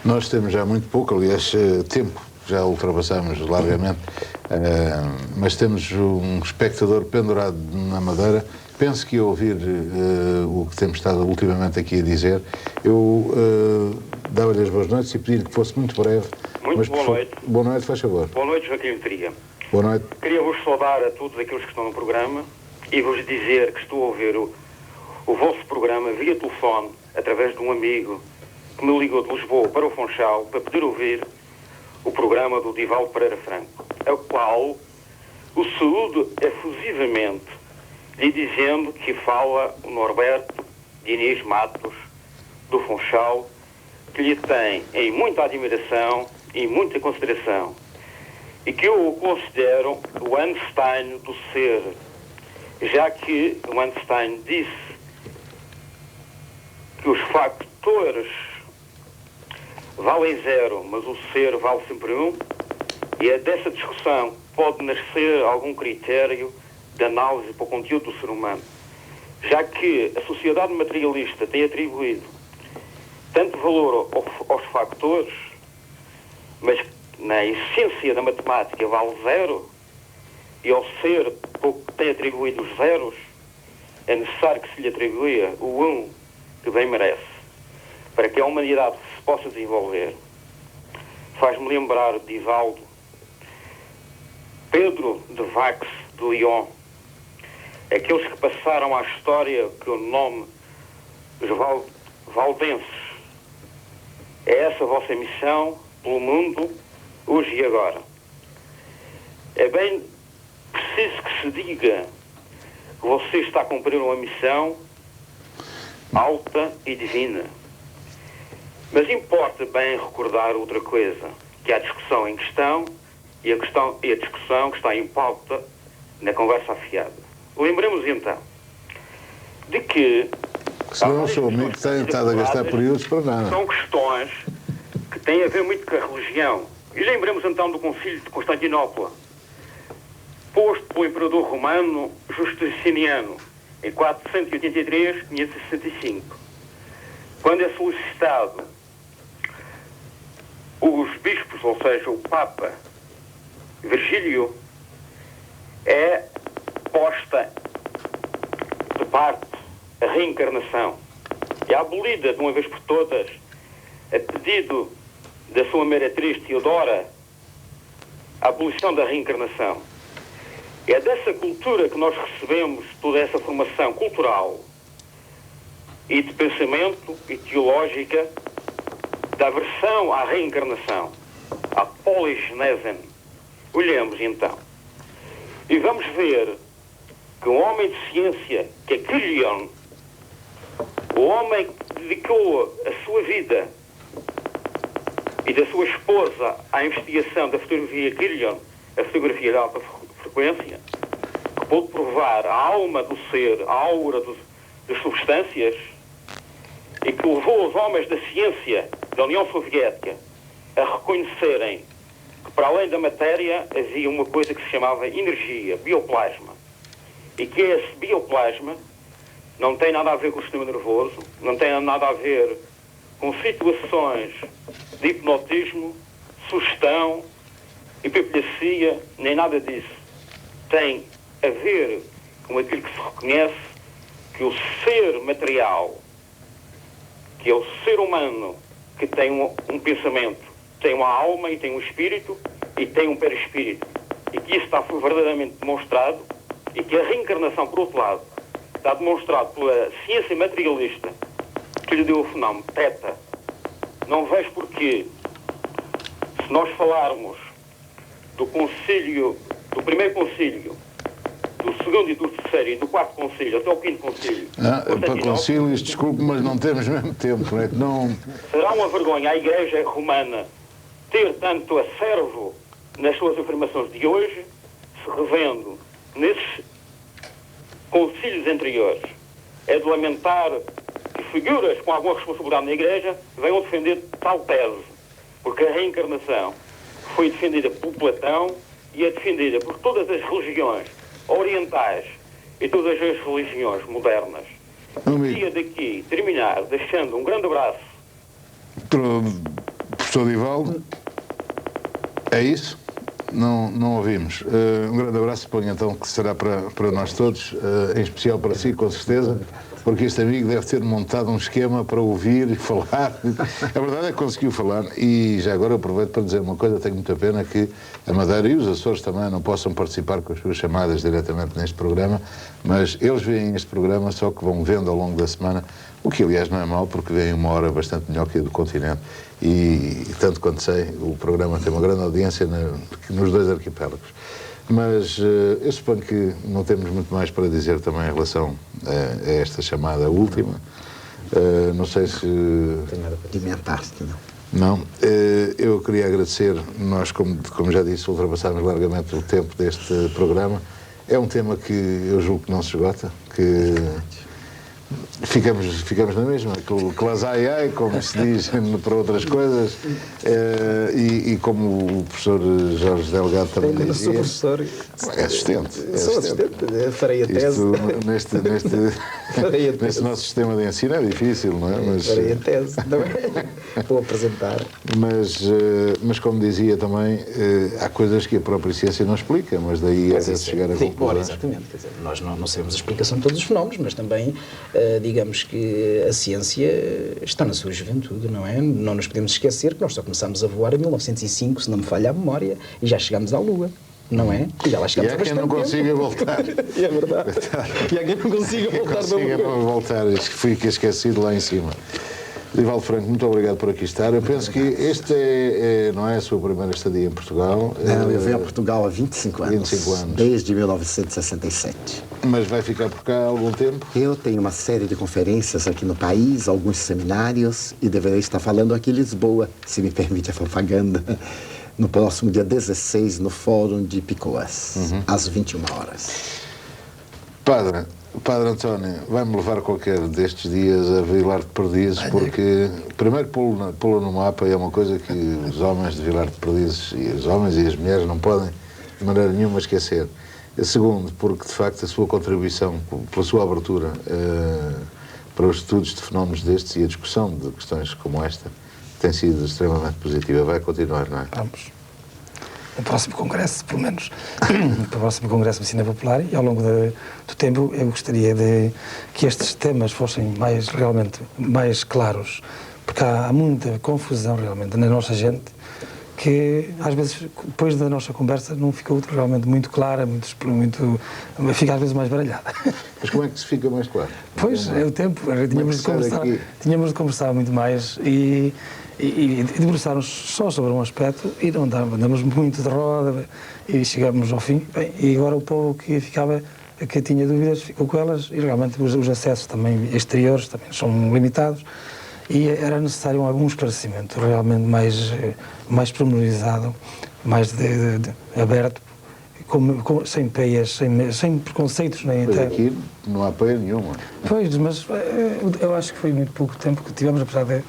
Nós temos já muito pouco, aliás, tempo, já ultrapassamos largamente, mas temos um espectador pendurado na madeira. Penso que ao ouvir o que temos estado ultimamente aqui a dizer, eu dava-lhe as boas noites e pedir que fosse muito breve. Muito boa noite. Boa noite, faz favor. Boa noite, Joaquim Tria. Boa noite. Queria vos saudar a todos aqueles que estão no programa e vos dizer que estou a ouvir o vosso programa via telefone, através de um amigo que me ligou de Lisboa para o Funchal para poder ouvir o programa do Divaldo Pereira Franco, ao qual o saúdo efusivamente, lhe dizendo que fala o Norberto Diniz Matos, do Funchal, que lhe tem em muita admiração e muita consideração, e que eu o considero o Einstein do ser, já que o Einstein disse que os factores valem zero, mas o ser vale sempre um, e é dessa discussão que pode nascer algum critério de análise para o conteúdo do ser humano, já que a sociedade materialista tem atribuído tanto valor aos factores, mas na essência da matemática vale zero, e ao ser pouco tem atribuído os zeros, é necessário que se lhe atribua o um que bem merece, para que a humanidade se possa desenvolver. Faz-me lembrar de Divaldo, Pedro de Vax de Lyon, aqueles que passaram à história que o nome os valdenses. É essa a vossa missão pelo mundo, hoje e agora. É bem preciso que se diga que você está a cumprir uma missão alta e divina. Mas importa bem recordar outra coisa, que há a discussão em questão e a discussão que está em pauta na conversa afiada. Lembremos então de que Senão o seu amigo tem estado a gastar períodos para nada. São questões que têm a ver muito com a religião. E lembremos então do Concílio de Constantinopla. posto pelo imperador romano Justiniano em 483-565, quando é solicitado os bispos, ou seja, o Papa Virgílio, é posta de parte a reencarnação. É abolida de uma vez por todas, a pedido da sua meretriz Teodora, a abolição da reencarnação. É dessa cultura que nós recebemos toda essa formação cultural e de pensamento e teológica da aversão à reencarnação, à poligenesen. Olhemos então e vamos ver que um homem de ciência, que é Killian, o homem que dedicou a sua vida e da sua esposa à investigação da fotografia Killian, a fotografia de alta frequência, que pôde provar a alma do ser, a aura das substâncias, e que levou os homens da ciência da União Soviética a reconhecerem que para além da matéria havia uma coisa que se chamava energia, bioplasma, e que esse bioplasma não tem nada a ver com o sistema nervoso, não tem nada a ver com situações de hipnotismo, sugestão, epilepsia, nem nada disso. Tem a ver com aquilo que se reconhece que o ser material, que é o ser humano, que tem um pensamento, tem uma alma e tem um espírito e tem um perispírito, e que isso está verdadeiramente demonstrado, e que a reencarnação, por outro lado, está demonstrado pela ciência materialista que lhe deu o fenómeno Theta. Não vejo porquê, se nós falarmos do concílio, do primeiro concílio, do segundo e do terceiro e do quarto concílio, até o quinto concílio. Para concílios, desculpe, mas não temos mesmo tempo, não é? Não... Será uma vergonha a Igreja Romana ter tanto acervo nas suas afirmações de hoje, se revendo nesses concílios anteriores. É de lamentar que figuras com alguma responsabilidade na Igreja venham defender tal tese, porque a reencarnação foi defendida por Platão e é defendida por todas as religiões orientais e todas as religiões modernas. Queria daqui terminar deixando um grande abraço para o professor Divaldo. É isso? Não ouvimos. Um grande abraço, suponho então que será para nós todos, em especial para si, com certeza, porque este amigo deve ter montado um esquema para ouvir e falar. A verdade é que conseguiu falar, e já agora aproveito para dizer uma coisa: tenho muita pena que a Madeira e os Açores também não possam participar com as suas chamadas diretamente neste programa, mas eles veem este programa, só que vão vendo ao longo da semana, o que aliás não é mau, porque vem uma hora bastante melhor que a do continente. E tanto quanto sei, o programa tem uma grande audiência nos dois arquipélagos. Mas eu suponho que não temos muito mais para dizer também em relação a esta chamada última. Não sei se... Tem nada para adiantar-se, não? Não. Eu queria agradecer, nós, como já disse, ultrapassámos largamente o tempo deste programa. É um tema que eu julgo que não se esgota, que... Ficamos na mesma, ai, como se diz para outras coisas, e como o professor Jorge Delgado também dizia, é assistente. Farei a tese. Neste nosso sistema de ensino é difícil, não é? Farei a tese também. Vou apresentar. Mas como dizia também, há coisas que a própria ciência não explica, mas daí é chegar a conclusões. Exatamente. Quer dizer, nós não sabemos a explicação de todos os fenómenos, mas também digamos que a ciência está na sua juventude, não é? Não nos podemos esquecer que nós só começámos a voar em 1905, se não me falha a memória, e já chegámos à Lua, não é? E já lá chegámos há quem não consiga voltar. E é verdade. E há quem não consiga voltar da Lua. Fui esquecido lá em cima. Divaldo Franco, muito obrigado por aqui estar. Eu penso que este não é a sua primeira estadia em Portugal. Não, eu venho a Portugal há 25 anos. 25 anos. Desde 1967. Mas vai ficar por cá há algum tempo? Eu tenho uma série de conferências aqui no país, alguns seminários, e deverei estar falando aqui em Lisboa, se me permite a propaganda, no próximo dia 16, no Fórum de Picoas, às 21 horas. Padre António, vai-me levar qualquer destes dias a Vilar de Perdizes, porque primeiro pô-lo no mapa é uma coisa que os homens de Vilar de Perdizes, e os homens e as mulheres, não podem de maneira nenhuma esquecer. Segundo, porque de facto a sua contribuição, pela sua abertura para os estudos de fenómenos destes e a discussão de questões como esta, tem sido extremamente positiva. Vai continuar, não é? Vamos. No próximo congresso, pelo menos, no próximo congresso de Medicina Popular, e ao longo do tempo eu gostaria de que estes temas fossem realmente mais claros, porque há muita confusão realmente na nossa gente, que às vezes, depois da nossa conversa, não ficou realmente muito clara, fica às vezes mais baralhada. Mas como é que se fica mais claro? Pois, é o tempo, tínhamos de conversar muito mais e debruçar-nos só sobre um aspecto e não andamos muito de roda e chegamos ao fim. Bem, e agora o povo que tinha dúvidas ficou com elas e realmente os acessos também exteriores também são limitados. E era necessário algum esclarecimento realmente mais pormenorizado, mais aberto, sem peias, sem preconceitos. Nem Pois até... aqui não há peia nenhuma. Pois, mas eu acho que foi muito pouco tempo que tivemos, apesar de...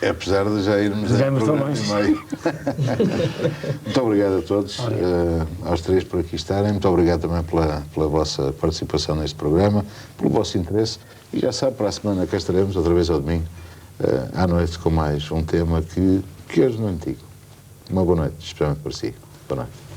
Apesar de já irmos tão longe. Muito obrigado a todos, aos três por aqui estarem. Muito obrigado também pela vossa participação neste programa, pelo vosso interesse. E já sabe, para a semana cá estaremos, outra vez ao domingo, à noite, com mais um tema que hoje não lhe digo. Uma boa noite, especialmente para si. Boa noite.